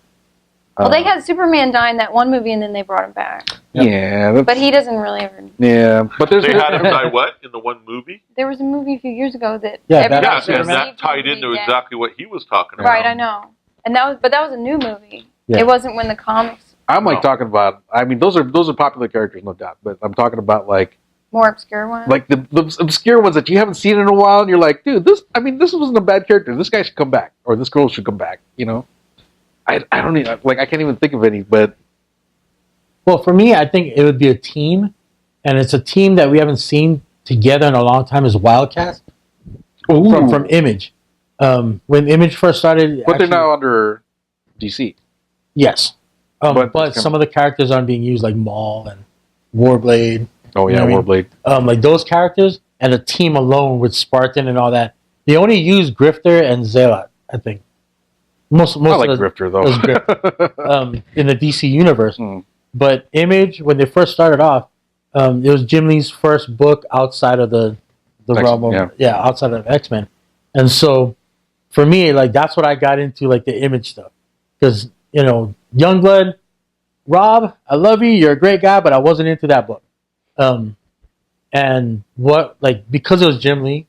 S3: Well, they had Superman die in that one movie, and then they brought him back.
S1: Yeah,
S3: but he doesn't really ever.
S1: Yeah, but
S6: they had him die what in the one movie?
S3: There was a movie a few years ago that
S6: and that tied into exactly what he was talking about.
S3: Right, I know, and that was a new movie. Yeah. It wasn't when the comics.
S1: I'm like talking about. I mean, those are popular characters, no doubt. But I'm talking about like
S3: more obscure ones,
S1: like the obscure ones that you haven't seen in a while, and you're like, dude, this wasn't a bad character. This guy should come back, or this girl should come back. You know. I don't even I can't even think of any, but
S2: well, for me, I think it would be a team, and it's a team that we haven't seen together in a long time. Is Wildcats from Image? When Image first started,
S1: but they're now under DC.
S2: Yes, but some of the characters aren't being used, like Maul and Warblade.
S1: Oh yeah, Warblade.
S2: Like those characters, and a team alone with Spartan and all that. They only use Grifter and Zealot, I think. Most
S1: I like Grifter though.
S2: In the DC universe, but Image, when they first started off, it was Jim Lee's first book outside of the realm of outside of X-Men, and so for me, like that's what I got into, like the Image stuff, because Youngblood, Rob, I love you, you're a great guy, but I wasn't into that book, and because it was Jim Lee,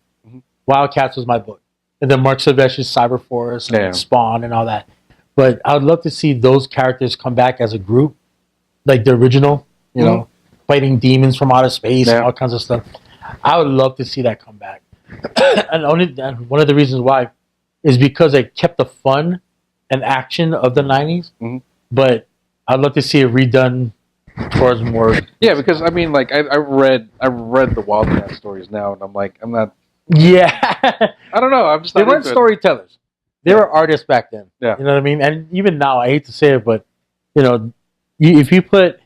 S2: Wildcats was my book. And then Mark Silvestri's Cyberforce and Spawn and all that. But I would love to see those characters come back as a group, like the original, fighting demons from outer space and all kinds of stuff. I would love to see that come back. and one of the reasons why is because it kept the fun and action of the 90s. But I'd love to see it redone towards more.
S1: Yeah, because I mean, like I read the Wildcat stories now, and I'm like, I'm not.
S2: Yeah,
S1: I don't know. I'm just.
S2: They weren't storytellers; they were artists back then.
S1: Yeah,
S2: you know what I mean. And even now, I hate to say it, but if you put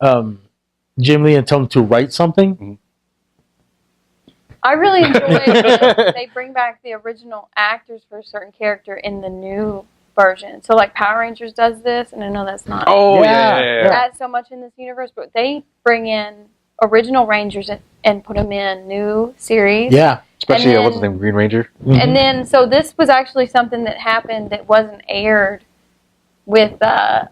S2: Jim Lee and tell him to write something,
S3: I really enjoy that they bring back the original actors for a certain character in the new version. So, like Power Rangers does this, and I know that's not.
S1: Oh yeah.
S3: That's so much in this universe, but they bring in original Rangers and put them in new series.
S2: Yeah.
S1: Especially,
S3: And
S1: what's his name? Green Ranger?
S3: And then, so this was actually something that happened that wasn't aired with a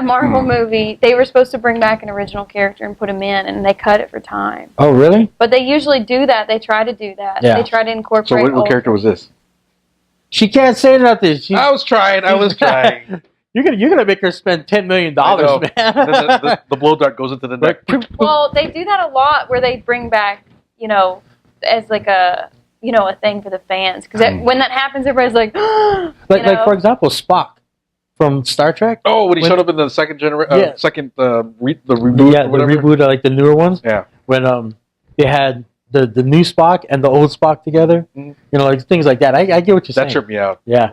S3: Marvel movie. They were supposed to bring back an original character and put him in, and they cut it for time.
S2: Oh, really?
S3: But they usually do that. They try to do that.
S2: Yeah.
S3: They try to incorporate.
S1: So what character was this?
S2: She can't say nothing.
S1: I was trying.
S2: You're gonna make her spend $10 million,
S1: know.
S2: man.
S1: the blow dart goes into the neck.
S3: Well, they do that a lot where they bring back, as like a thing for the fans. Because when that happens, everybody's like,
S2: like for example, Spock from Star Trek.
S1: Oh, when he showed up in the second
S2: Yeah.
S1: reboot.
S2: Yeah,
S1: or whatever.
S2: the reboot, like the newer ones.
S1: Yeah.
S2: When they had the new Spock and the old Spock together. Like things like that. I get what you're saying.
S1: That tripped me out.
S2: Yeah.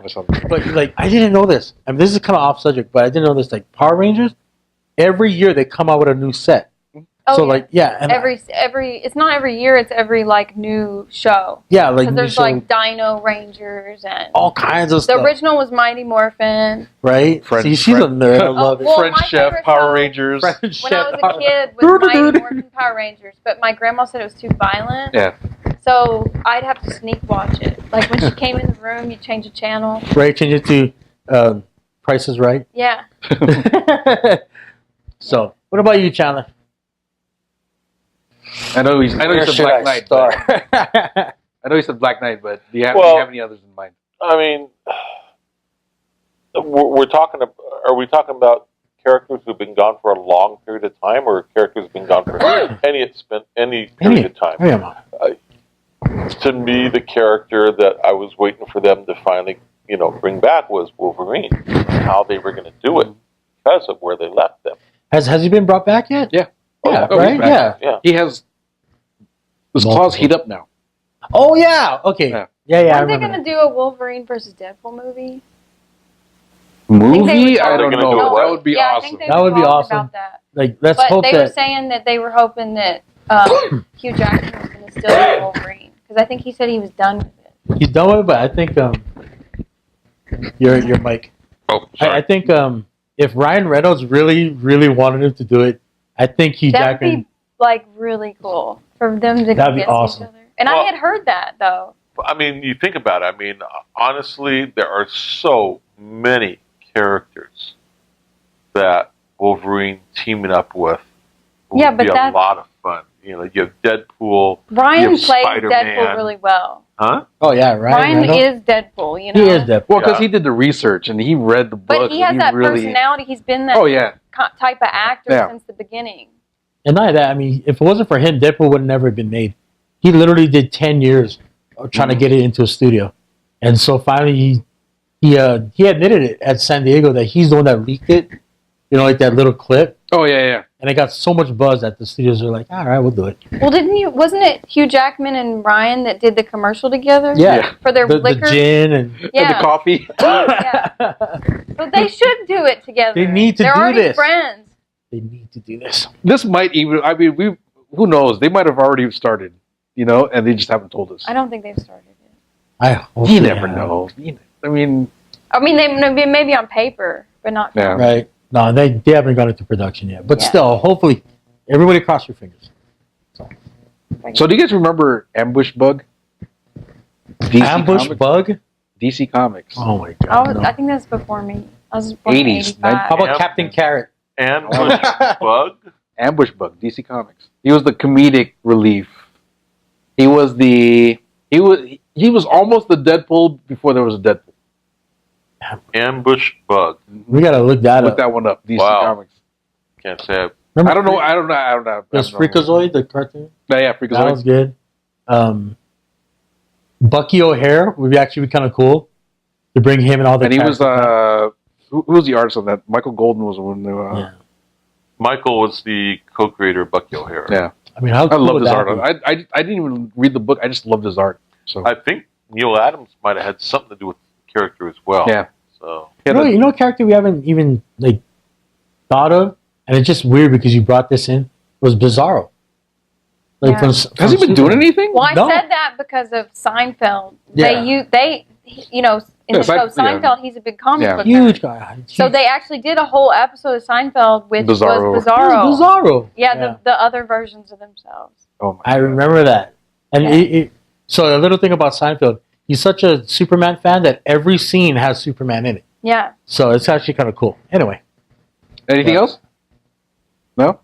S2: But like, I didn't know this. I mean, this is kind of off subject, but I didn't know this. Like Power Rangers, every year they come out with a new set.
S3: Oh,
S2: so
S3: yeah.
S2: like, yeah, and
S3: every it's not every year, it's every like new show.
S2: yeah, like
S3: Because
S2: new
S3: there's
S2: show,
S3: like Dino Rangers and
S2: all kinds of
S3: the
S2: stuff.
S3: original was Mighty Morphin.
S2: Right?
S1: French-
S2: See, she's a nerd. I love it.
S3: well,
S1: French
S3: my
S1: Chef,
S3: favorite
S1: Power
S3: show-
S1: Rangers.
S2: French
S3: When
S2: Chef.
S3: I was a kid, was Mighty Morphin Power Rangers, but my grandma said it was too violent.
S1: Yeah.
S3: So I'd have to sneak watch it. Like when she came in the room, you change the channel.
S2: Right, change it to Price is Right.
S3: Yeah.
S2: So, what about you, Chandler?
S1: I know you
S2: Where
S1: said
S2: should
S1: Black
S2: I
S1: Knight.
S2: start?
S1: I know you said Black Knight, but do you have any others in mind?
S6: I mean, we're talking. Are we talking about characters who've been gone for a long period of time, or characters who've been gone for any period of time? To me, the character that I was waiting for them to finally, bring back was Wolverine. How they were going to do it because of where they left them.
S2: Has he been brought back yet?
S1: Yeah.
S2: Yeah,
S1: Oh,
S2: right?
S1: he's back.
S2: Yeah.
S1: He has his claws heat up now.
S2: Oh, yeah. Okay.
S1: Yeah.
S2: Yeah, I
S3: Aren't they
S2: remember
S3: going to do a Wolverine versus Deadpool movie?
S1: Movie?
S3: I
S1: I don't
S6: They're gonna
S1: know.
S6: do
S1: That would be
S3: I
S1: awesome.
S3: think they
S2: That
S3: were
S2: would be
S3: talking
S2: awesome.
S3: About that.
S2: Like, let's
S3: But
S2: hope
S3: they were
S2: that...
S3: saying that they were hoping that Hugh Jackman was going to still be Wolverine. Because I think he said he was done with it.
S2: He's done with it, but I think... your mic.
S6: Oh, sorry.
S2: I think if Ryan Reynolds really, really wanted him to do it, I think Hugh
S3: That would
S2: Jackman...
S3: be, like, really cool for them to go
S2: That'd be
S3: against
S2: awesome.
S3: each other. And I had heard that, though.
S6: I mean, you think about it. I mean, honestly, there are so many characters that Wolverine teaming up with would
S3: Yeah, but
S6: be a
S3: that's-
S6: lot of fun. You have Deadpool.
S3: Ryan
S6: You have
S3: plays
S6: Spider-Man.
S3: Deadpool really well.
S6: Huh?
S2: Oh, yeah,
S3: Ryan
S2: Reynolds.
S3: is Deadpool,
S2: He is Deadpool.
S1: Well, because
S6: Yeah.
S1: he did the research and he read the book.
S3: But he has
S1: and
S3: that
S1: really...
S3: personality. He's been that
S1: Oh, yeah.
S3: type of actor
S1: Yeah.
S3: since the beginning.
S2: And not that, I mean, if it wasn't for him, Deadpool would have never been made. He literally did 10 years of trying to get it into a studio. And so finally, he admitted it at San Diego that he's the one that leaked it. Like that little clip.
S1: Oh, yeah.
S2: And it got so much buzz that the studios were like, all right, we'll do it.
S3: Well, wasn't it Hugh Jackman and Ryan that did the commercial together?
S2: Yeah.
S3: For their
S2: The
S3: liquor?
S2: gin and...
S3: Yeah.
S1: And the coffee.
S3: Yeah. But they should do it together.
S2: They need to
S3: They're
S2: do
S3: already
S2: this.
S3: friends.
S2: They need to do this.
S1: This might even... I mean, who knows? They might have already started, and they just haven't told us.
S3: I don't think they've started it.
S2: I hope
S1: You
S2: they
S1: never
S2: have.
S1: know. I mean...
S3: they maybe on paper, but not.
S1: Yeah.
S2: Right. No, they haven't gone into production yet. But
S3: Yeah.
S2: still, hopefully, everybody cross your fingers.
S1: So do you guys remember Ambush Bug? DC
S2: Ambush
S1: Comics?
S2: Bug?
S1: DC Comics.
S2: Oh, my God.
S3: I think that's before me. I was born in
S1: 80s,
S3: 85.
S2: How about
S6: Yeah.
S2: Captain Carrot?
S6: And Bug.
S1: Ambush Bug, DC Comics. He was the comedic relief. He was almost the Deadpool before there was a Deadpool.
S6: Ambush Bug.
S2: We got to look that
S1: Look
S2: up.
S1: that one up. DC
S6: Wow.
S1: Comics.
S6: Can't say it.
S2: Remember
S1: I don't know.
S2: There's Freakazoid, the cartoon.
S1: Yeah,
S2: That was
S1: Freakazoid.
S2: good. Bucky O'Hare would be actually kind of cool to bring him and all the
S1: And he was
S2: characters
S1: who was the artist on that? Michael Golden was the one who.
S2: back. Yeah.
S6: Michael was the co-creator of Bucky O'Hare.
S1: Yeah.
S2: I mean, how
S1: I
S2: cool
S1: loved
S2: would
S1: his
S2: that
S1: art.
S2: be?
S1: I didn't even read the book. I just loved his art. So
S6: I think Neil Adams might have had something to do with the character as well.
S1: yeah.
S6: So
S2: You know a character we haven't even thought of? And it's just weird because you brought this in, was Bizarro.
S3: Yeah.
S1: Has he been doing anything?
S3: Well, I
S2: No.
S3: said that because of Seinfeld.
S2: Yeah.
S3: They in the show Seinfeld, he's a big comic book
S2: huge
S3: nerd.
S2: guy.
S3: So they actually did a whole episode of Seinfeld with
S1: Bizarro.
S3: Bizarro. Yeah, the other versions of themselves.
S1: Oh my
S2: I remember that. And so a little thing about Seinfeld, he's such a Superman fan that every scene has Superman in it.
S3: Yeah.
S2: So it's actually kind of cool. Anyway.
S1: Anything else? No?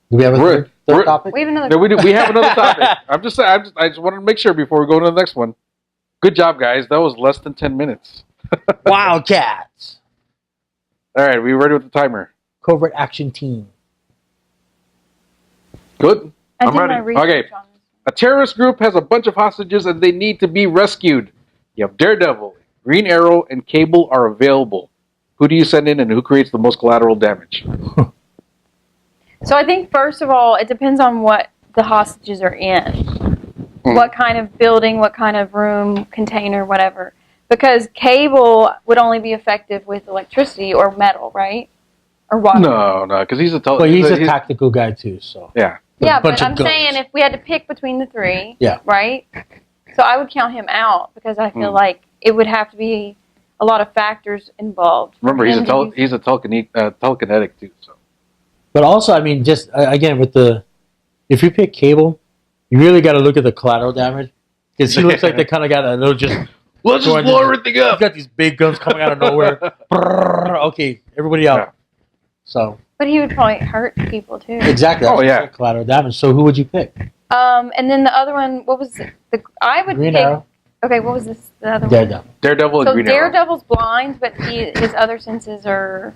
S2: Do we have a third topic?
S3: We have another.
S1: No, we have another topic. I just wanted to make sure before we go to the next one. Good job, guys. That was less than 10 minutes.
S2: Wildcats.
S1: All right, we ready with the timer?
S2: Covert Action Team.
S1: Good.
S3: I'm ready.
S1: Okay. A terrorist group has a bunch of hostages and they need to be rescued. You have Daredevil, Green Arrow, and Cable are available. Who do you send in and who creates the most collateral damage?
S3: So I think, first of all, it depends on what the hostages are in. What kind of building, what kind of room, container, whatever. Because Cable would only be effective with electricity or metal, right? Or water.
S1: No, because he's a
S2: he's a tactical guy too, so.
S1: Yeah.
S3: Yeah, but I'm saying if we had to pick between the three, right? So I would count him out because I feel like it would have to be a lot of factors involved.
S1: Remember, he's a telekinetic too, so.
S2: But also, I mean, just again if you pick Cable, you really got to look at the collateral damage because he looks like they kind of got a little
S1: let's just blow everything up.
S2: He's got these big guns coming out of nowhere. Okay, everybody out. Yeah. So.
S3: But he would probably hurt people too.
S2: Exactly. Collateral damage. So who would you pick?
S3: And then the other one, what was it? I would
S2: Green
S3: pick.
S2: Arrow.
S3: Okay, what was this? The other
S2: Daredevil.
S3: one?
S1: Daredevil and Green Arrow.
S3: Daredevil's blind, but his other senses are.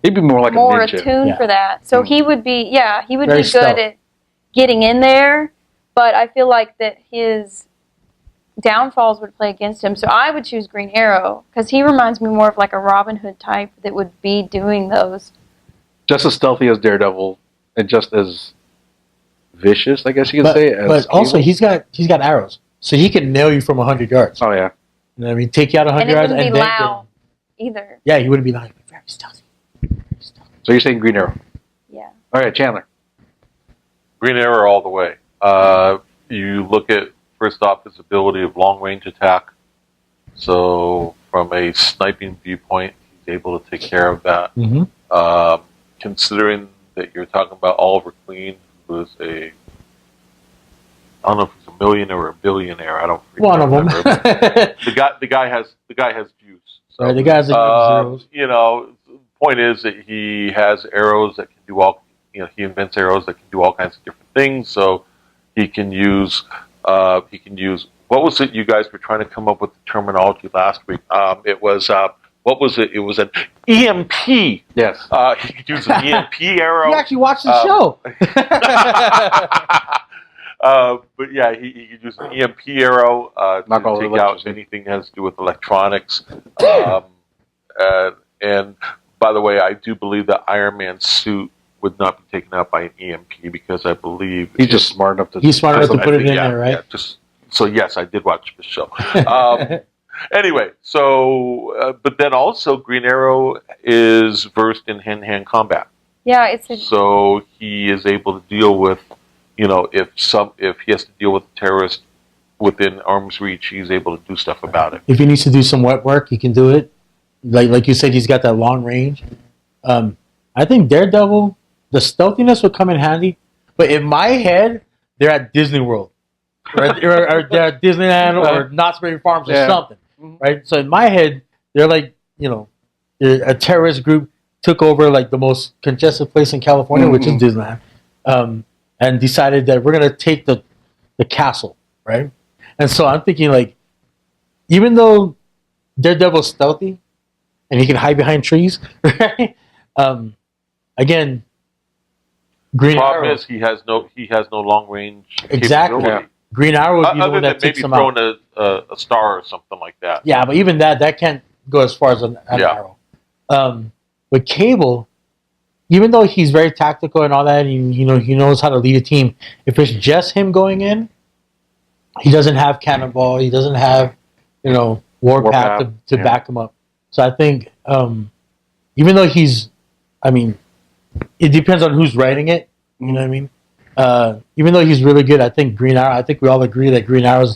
S1: He'd be more like
S3: more
S1: a ninja.
S3: attuned for that. So he would be, he would
S2: Very
S3: be good at getting in there. But I feel like that his downfalls would play against him. So I would choose Green Arrow because he reminds me more of like a Robin Hood type that would be doing those.
S1: Just as stealthy as Daredevil, and just as vicious, I guess you could say.
S2: But also, he's got arrows, so he can nail you from 100 yards.
S1: Oh yeah.
S2: You know, I mean, take you out 100 yards,
S3: and it wouldn't be loud either.
S2: Yeah, he wouldn't be loud. Very stealthy.
S1: So you're saying Green Arrow?
S3: Yeah.
S1: All right, Chandler.
S6: Green Arrow all the way. You look at, first off, his ability of long-range attack. So from a sniping viewpoint, he's able to take care of that.
S2: Mm-hmm.
S6: Considering that you're talking about Oliver Queen, who is I don't know if he's a millionaire or a billionaire. I don't remember.
S2: One of them.
S6: the guy has juice. So,
S2: right, the guy's zeros.
S6: You know, the point is that he has arrows that can do all. You know, he invents arrows that can do all kinds of different things. So he can use. What was it you guys were trying to come up with the terminology last week? It was. What was it? It was an EMP.
S1: Yes.
S6: He could use an EMP arrow.
S2: You actually watched the show.
S6: But yeah, he could use an EMP arrow to take out anything that has to do with electronics. And by the way, I do believe that Iron Man's suit would not be taken out by an EMP because I believe
S1: he's just smart enough to.
S2: He's smart enough to put it in there, right?
S6: Yeah, so yes, I did watch the show. Anyway, so but then also Green Arrow is versed in hand-to-hand combat.
S3: Yeah,
S6: so he is able to deal with, you know, if he has to deal with a terrorist within arm's reach, he's able to do stuff about it.
S2: If he needs to do some wet work, he can do it. Like you said, he's got that long range. I think Daredevil, the stealthiness would come in handy. But in my head, they're at Disney World, or they're at Disneyland or Knott's Berry Farms or something. Right, so in my head, they're like, you know, a terrorist group took over like the most congested place in California, which is Disneyland, and decided that we're gonna take the castle, right? And so I'm thinking like, even though Daredevil's stealthy and he can hide behind trees, right? Again, Green Arrow.
S6: The problem is he has no long range
S2: exactly.
S6: capability.
S2: Green Arrow would be the one that takes
S6: maybe
S2: them
S6: throwing
S2: out.
S6: a star or something like that.
S2: Yeah, but even that can't go as far as an arrow. But Cable, even though he's very tactical and all that, and he knows how to lead a team. If it's just him going in, he doesn't have Cannonball. He doesn't have, Warpath to back him up. So I think, even though it depends on who's writing it. You know what I mean? Even though he's really good, I think Green Arrow. I think we all agree that Green Arrow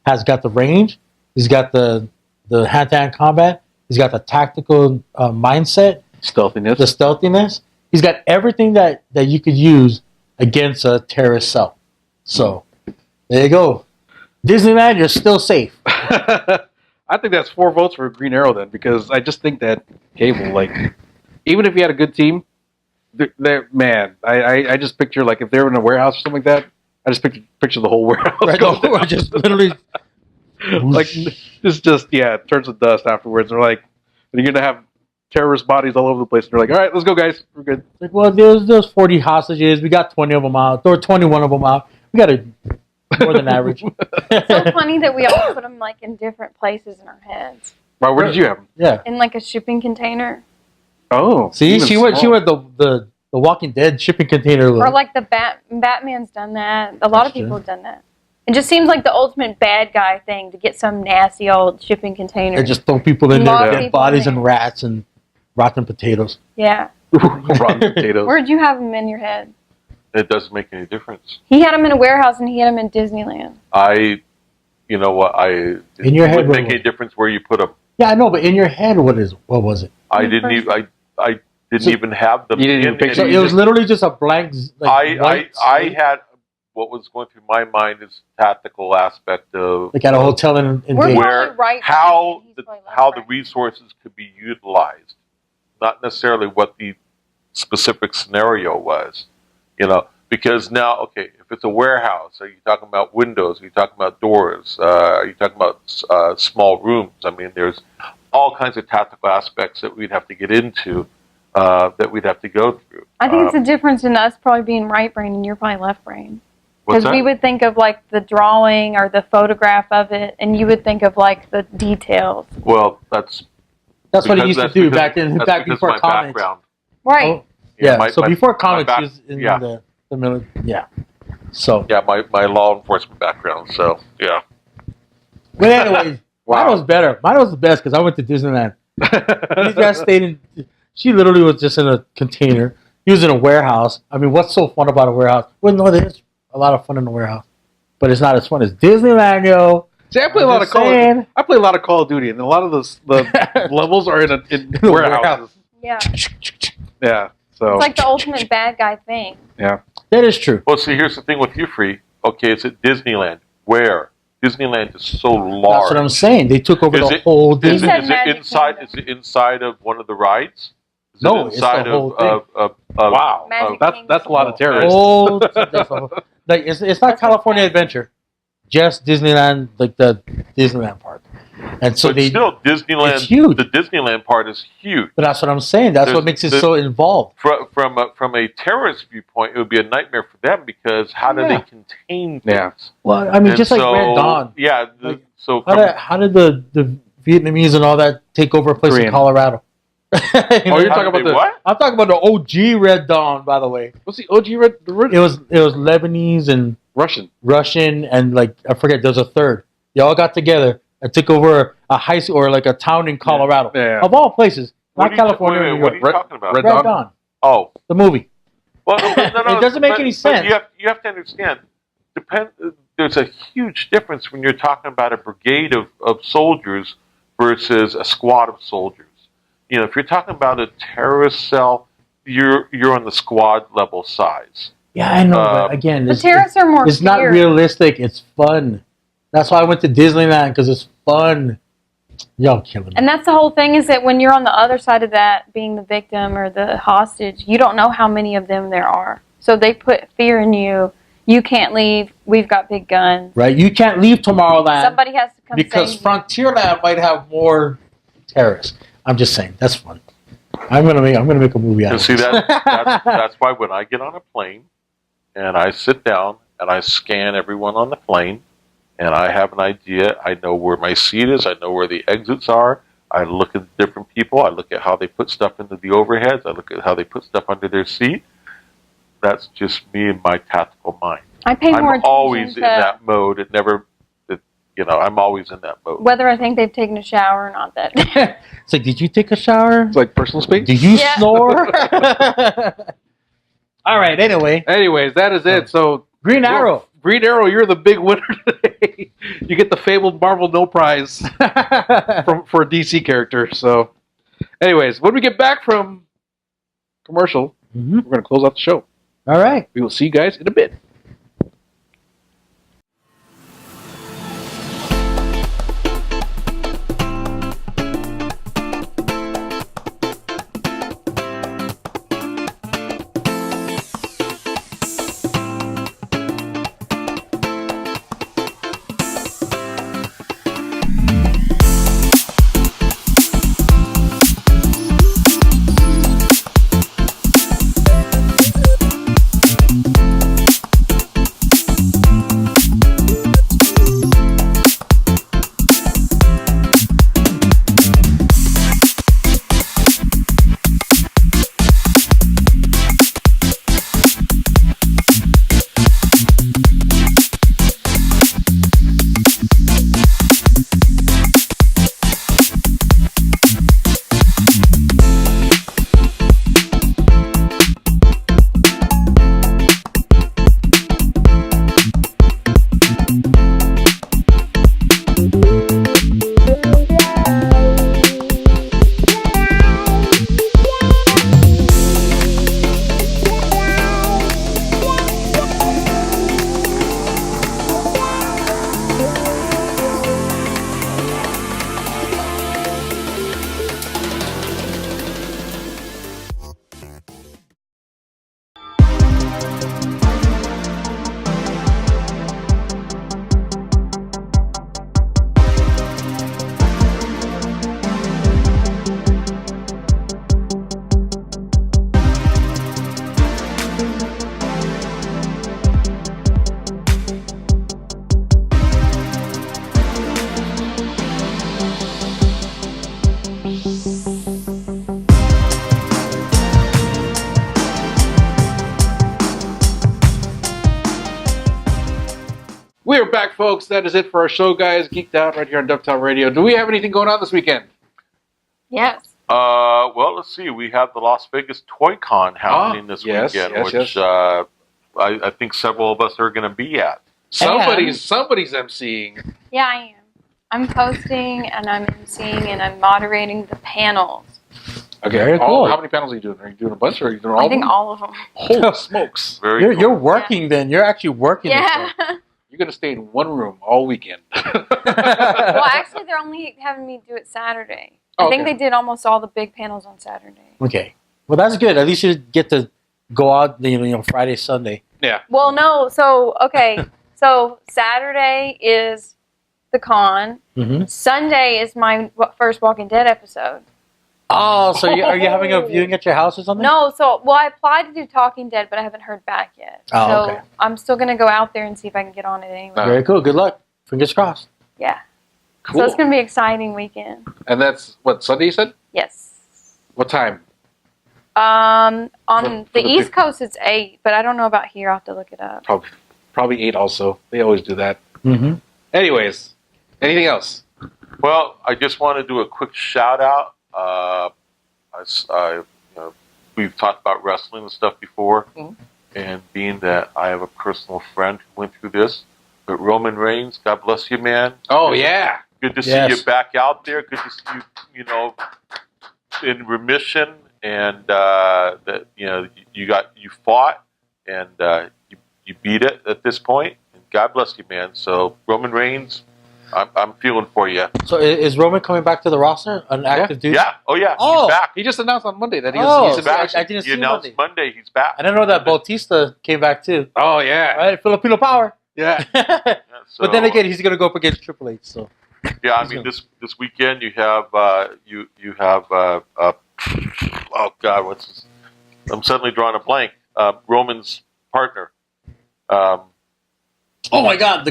S2: has got the range. He's got the the hand-to-hand combat. He's got the tactical mindset,
S1: Stealthiness.
S2: the stealthiness. He's got everything that you could use against a terrorist cell. So there you go. Disneyland, you're still safe.
S1: I think that's 4 votes for Green Arrow then, because I just think that Cable, like, even if he had a good team, man, I just picture, like, if they were in a warehouse or something like that, I just picture the whole warehouse.
S2: Right,
S1: going
S2: we're
S1: down.
S2: just literally
S1: Like, it's just, it turns to dust afterwards. They're like, you're going to have terrorist bodies all over the place. And they're like, all right, let's go, guys. We're good.
S2: like, well, there's 40 hostages. We got 20 of them out, or 21 of them out. We got more than average.
S3: It's so funny that we all put them like in different places in our heads.
S1: Wow, where did you have them?
S2: Yeah.
S3: In like a shipping container.
S1: Oh.
S2: See,
S1: even
S2: she went the Walking Dead shipping container look.
S3: Or like the Batman's done that. A lot of people have done that. It just seems like the ultimate bad guy thing to get some nasty old shipping container.
S2: They just throw people in
S3: Lock
S2: there, dead
S3: people
S2: bodies
S3: in
S2: and
S3: there.
S2: rats and rotten potatoes.
S3: Yeah.
S1: Rotten potatoes.
S3: Where'd you have him in your head?
S6: It doesn't make any difference.
S3: He had him in a warehouse and he had him in Disneyland.
S6: You know what?
S2: In your head,
S6: It wouldn't
S2: what
S6: make
S2: was
S6: any difference where you put them.
S2: Yeah, I know, but in your head, what was it?
S6: I
S3: In
S6: didn't
S3: person.
S6: even. I didn't even have them.
S1: You didn't even
S6: in
S1: picture
S2: So
S6: any-
S2: it was literally just a blank. Like,
S6: I
S2: white
S6: had what was going through my mind is tactical aspect of
S2: like at a hotel in
S3: We're
S2: Vegas.
S6: where
S3: probably right
S6: how
S3: brain. He's
S6: the
S3: probably left
S6: how the
S3: brain.
S6: resources could be utilized, not necessarily what the specific scenario was. You know, because now, okay, if it's a warehouse, are you talking about windows? Are you talking about doors? Are you talking about small rooms? I mean, there's all kinds of tactical aspects that we'd have to get into, that we'd have to go through.
S3: I think it's a difference in us probably being right brain and you're probably left brain.
S6: What's
S3: Because
S6: that?
S3: we would think of like the drawing or the photograph of it, and you would think of like the details.
S6: Well, that's
S2: That's what he
S6: because-
S2: used to
S6: that's
S2: do
S6: because-
S2: back
S6: that's because
S2: before
S6: my
S2: comics.
S6: background.
S3: Right.
S2: Oh, yeah.
S6: my-
S2: so
S6: my-
S2: before
S6: my
S2: comics,
S6: back-
S2: he was in
S6: yeah.
S2: the military. Yeah. So,
S6: Yeah, my law enforcement background. So yeah.
S2: but anyways,
S1: Wow.
S2: mine was better. Mine was the best because I went to Disneyland. These guys stayed in. She literally was just in a container. He was in a warehouse. I mean, what's so fun about a warehouse? Well, no, there's a lot of fun in a warehouse, but it's not as fun as Disneyland, yo.
S1: See, I play
S2: I'm
S1: a lot of
S2: just saying.
S1: I play a lot of Call of Duty, and a lot of the levels are in
S2: The
S1: warehouses.
S3: Yeah.
S1: Yeah. So
S3: It's like the ultimate bad guy thing.
S1: yeah.
S2: That is true.
S6: Well, see, here's the thing with you, Free. Okay, it's at Disneyland. Where? Disneyland is so large.
S2: That's what I'm saying. They took over
S6: Is
S2: the
S6: it-
S2: whole
S3: You
S6: Is
S2: Disney.
S3: said
S6: it
S3: Magic
S6: inside?
S3: Kingdom.
S6: Is it inside of one of the rides? Is
S2: No,
S6: it
S2: it's
S6: inside
S2: the whole
S6: of
S1: Wow.
S3: Magic
S1: That's a lot of
S2: Oh,
S1: terrorists.
S2: like it's not California Adventure, just Disneyland, like the Disneyland park. And so
S6: but
S2: they.
S6: still, Disneyland.
S2: it's huge.
S6: The Disneyland part is huge.
S2: But that's what I'm saying. That's
S6: There's-
S2: what makes it
S6: there's-
S2: so involved.
S6: From a terrorist viewpoint, it would be a nightmare for them because how do
S2: Yeah.
S6: they contain things?
S1: Yeah.
S2: Well, I mean,
S6: And
S2: just like
S6: so,
S2: Red Dawn.
S6: Yeah.
S2: Like,
S6: so
S2: How did the Vietnamese and all that take over a place in
S1: Korean.
S2: Colorado?
S1: Oh, you're
S6: how
S1: talking
S6: did
S1: about
S6: they
S1: the
S6: what?
S2: I'm talking about the OG Red Dawn, by the way.
S1: what's the OG red?
S2: It was Lebanese and
S1: Russian.
S2: Russian and like I forget. There's a third. They all got together and took over a high school or like a town in Colorado,
S1: Yeah.
S2: of all places,
S6: What
S2: not
S6: are you-
S2: California.
S6: wait,
S2: or
S6: wait,
S2: New
S6: what are
S2: York.
S6: you talking about?
S1: Red
S2: Red
S1: Dawn?
S2: Dawn,
S6: Oh,
S2: the movie.
S6: well, no,
S2: It doesn't make any sense.
S6: You have to understand. There's a huge difference when you're talking about a brigade of soldiers versus a squad of soldiers. You know, if you're talking about a terrorist cell, you're on the squad level size.
S2: Yeah, I know, but again,
S3: The
S2: it's
S3: terrorists are more
S2: it's not
S3: feared.
S2: realistic. It's fun. That's why I went to Disneyland because it's fun. Y'all killing me.
S3: And that's the whole thing is that when you're on the other side of that, being the victim or the hostage, you don't know how many of them there are. So they put fear in you. You can't leave. We've got big guns.
S2: Right? You can't leave Tomorrowland
S3: Somebody has to come
S2: because
S3: save you.
S2: Frontierland might have more terrorists. I'm just saying that's fun. I'm gonna make a movie out
S6: And
S2: of
S6: see
S2: it.
S6: that's why when I get on a plane and I sit down and I scan everyone on the plane and I have an idea, I know where my seat is, I know where the exits are. I look at different people. I look at how they put stuff into the overheads. I look at how they put stuff under their seat. That's just me and my tactical mind.
S3: I pay more
S6: I'm
S3: attention
S6: always
S3: to
S6: in that mode. I'm always in that mode.
S3: whether I think they've taken a shower or not. That
S2: It's like, did you take a shower?
S1: It's like personal space.
S2: Did you
S3: Yeah.
S2: snore? All right. Anyway,
S1: Anyways, that is it. So
S2: Green Arrow.
S1: Green Arrow, you're the big winner today. You get the fabled Marvel No Prize for a DC character. So, anyways, when we get back from commercial, we're going to close out the show.
S2: All right.
S1: We will see you guys in a bit. We are back, folks. That is it for our show, guys. Geeked Out right here on Dovetail Radio. Do we have anything going on this weekend?
S3: Yes.
S6: Well, let's see. We have the Las Vegas Toy Con happening this weekend, which I think several of us are going to be at.
S1: Somebody's emceeing.
S3: Yeah, I am. I'm hosting and I'm emceeing and I'm moderating the panels.
S1: Okay,
S2: very cool.
S1: How many panels are you doing? Are you doing a bunch or are you doing all
S3: I
S1: of them?
S3: think all of them.
S1: Holy smokes.
S2: You're working then. You're actually working.
S3: Yeah.
S1: You're going to stay in one room all weekend.
S3: Well, actually, they're only having me do it Saturday. I think they did almost all the big panels on Saturday.
S2: Okay. Well, that's good. At least you get to go out, Friday, Sunday.
S1: Yeah.
S3: Well, no. So, okay. So, Saturday is the con.
S2: Mm-hmm.
S3: Sunday is my first Walking Dead episode.
S2: Oh, so are you having a viewing at your house or something?
S3: No. So, I applied to do Talking Dead, but I haven't heard back yet.
S2: Oh,
S3: so,
S2: okay.
S3: I'm still going to go out there and see if I can get on it anyway.
S2: Very cool. Good luck. Fingers crossed.
S3: Yeah.
S1: Cool.
S3: So, it's going to be an exciting weekend.
S1: And that's, what, Sunday you said?
S3: Yes.
S1: What time?
S3: On
S1: For
S3: the
S1: the
S3: East Coast, it's 8, but I don't know about here. I'll have to look it up.
S1: Probably 8 also. They always do that.
S2: Mm-hmm.
S1: Anyways, anything else?
S6: Well, I just want to do a quick shout out. We've talked about wrestling and stuff before, and being that I have a personal friend who went through this, but Roman Reigns, God bless you, man.
S1: Oh, yeah.
S6: Good to see you back out there. Good to see you, in remission, and that you fought and you beat it at this point. And God bless you, man. So Roman Reigns, I'm feeling for you.
S2: So is Roman coming back to the roster on active duty?
S6: Yeah. Oh yeah.
S2: Oh.
S6: He's back.
S1: He just announced on Monday that
S2: Oh,
S1: he's
S6: back.
S2: I didn't
S6: He
S2: see
S6: announced Monday he's back.
S2: I didn't know that Bautista came back too.
S1: Oh, yeah.
S2: Right, Filipino power.
S1: Yeah.
S6: Yeah, so,
S2: But then again, he's gonna go up against Triple H. So
S6: yeah, I mean this weekend you have oh God, what's his, I'm suddenly drawing a blank. Roman's partner.
S2: oh my God,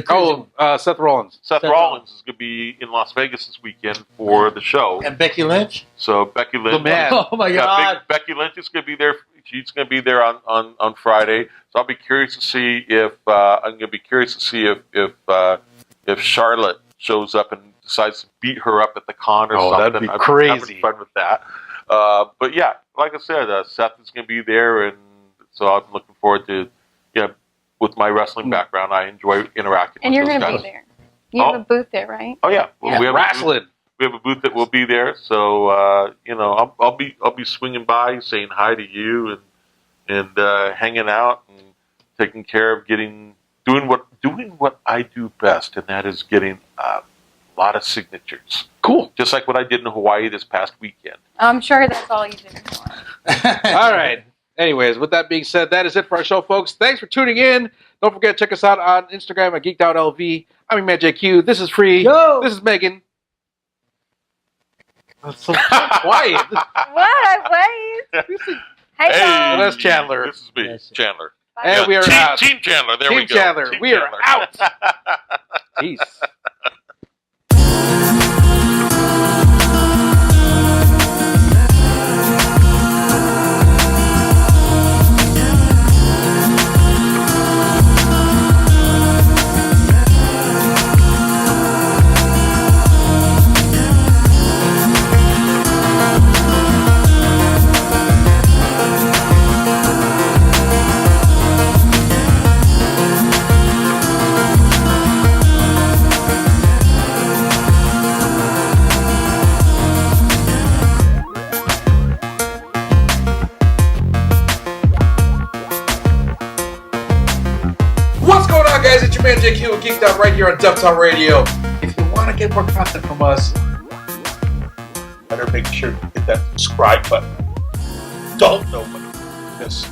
S1: Seth Rollins.
S6: Seth Rollins is going to be in Las Vegas this weekend for the show.
S2: and Becky Lynch.
S6: So Becky Lynch.
S1: The man.
S2: Oh my God.
S6: Becky Lynch is going to be there. She's going to be there on Friday. So I'll be curious to see if if Charlotte shows up and decides to beat her up at the con or something.
S1: That'd be
S6: I'm
S1: crazy.
S6: having fun with that. But yeah, like I said, Seth is going to be there, and so I'm looking forward to with my wrestling background, I enjoy interacting
S3: And
S6: with
S3: you're
S6: those
S3: going to
S6: guys.
S3: be there. You have a booth there, right?
S6: Oh yeah,
S3: Yeah.
S6: we have
S1: Wrestling.
S6: We have a booth that will be there, so I'll be swinging by, saying hi to you, and hanging out and taking care of doing what I do best, and that is getting a lot of signatures.
S1: Cool.
S6: Just like what I did in Hawaii this past weekend.
S3: I'm sure that's all you did.
S1: All right. Anyways, with that being said, that is it for our show, folks. Thanks for tuning in. Don't forget to check us out on Instagram at Geeked Out LV. I'm your man JQ. This is Free.
S2: Yo.
S1: This is Megan. That's so quiet.
S3: What? Wait. Hey, guys.
S1: that's Chandler.
S6: This is me,
S2: Yes.
S6: Chandler.
S1: And we are out.
S6: Team Chandler. There
S1: Team
S6: we go.
S1: Chandler.
S6: Team
S1: We are
S6: Chandler.
S1: out. Peace. What's going on, guys? It's your man JQ with Geeked Out right here on Duck Talk Radio. If you want to get more content from us,
S7: better make sure to hit that subscribe button. Don't know what this.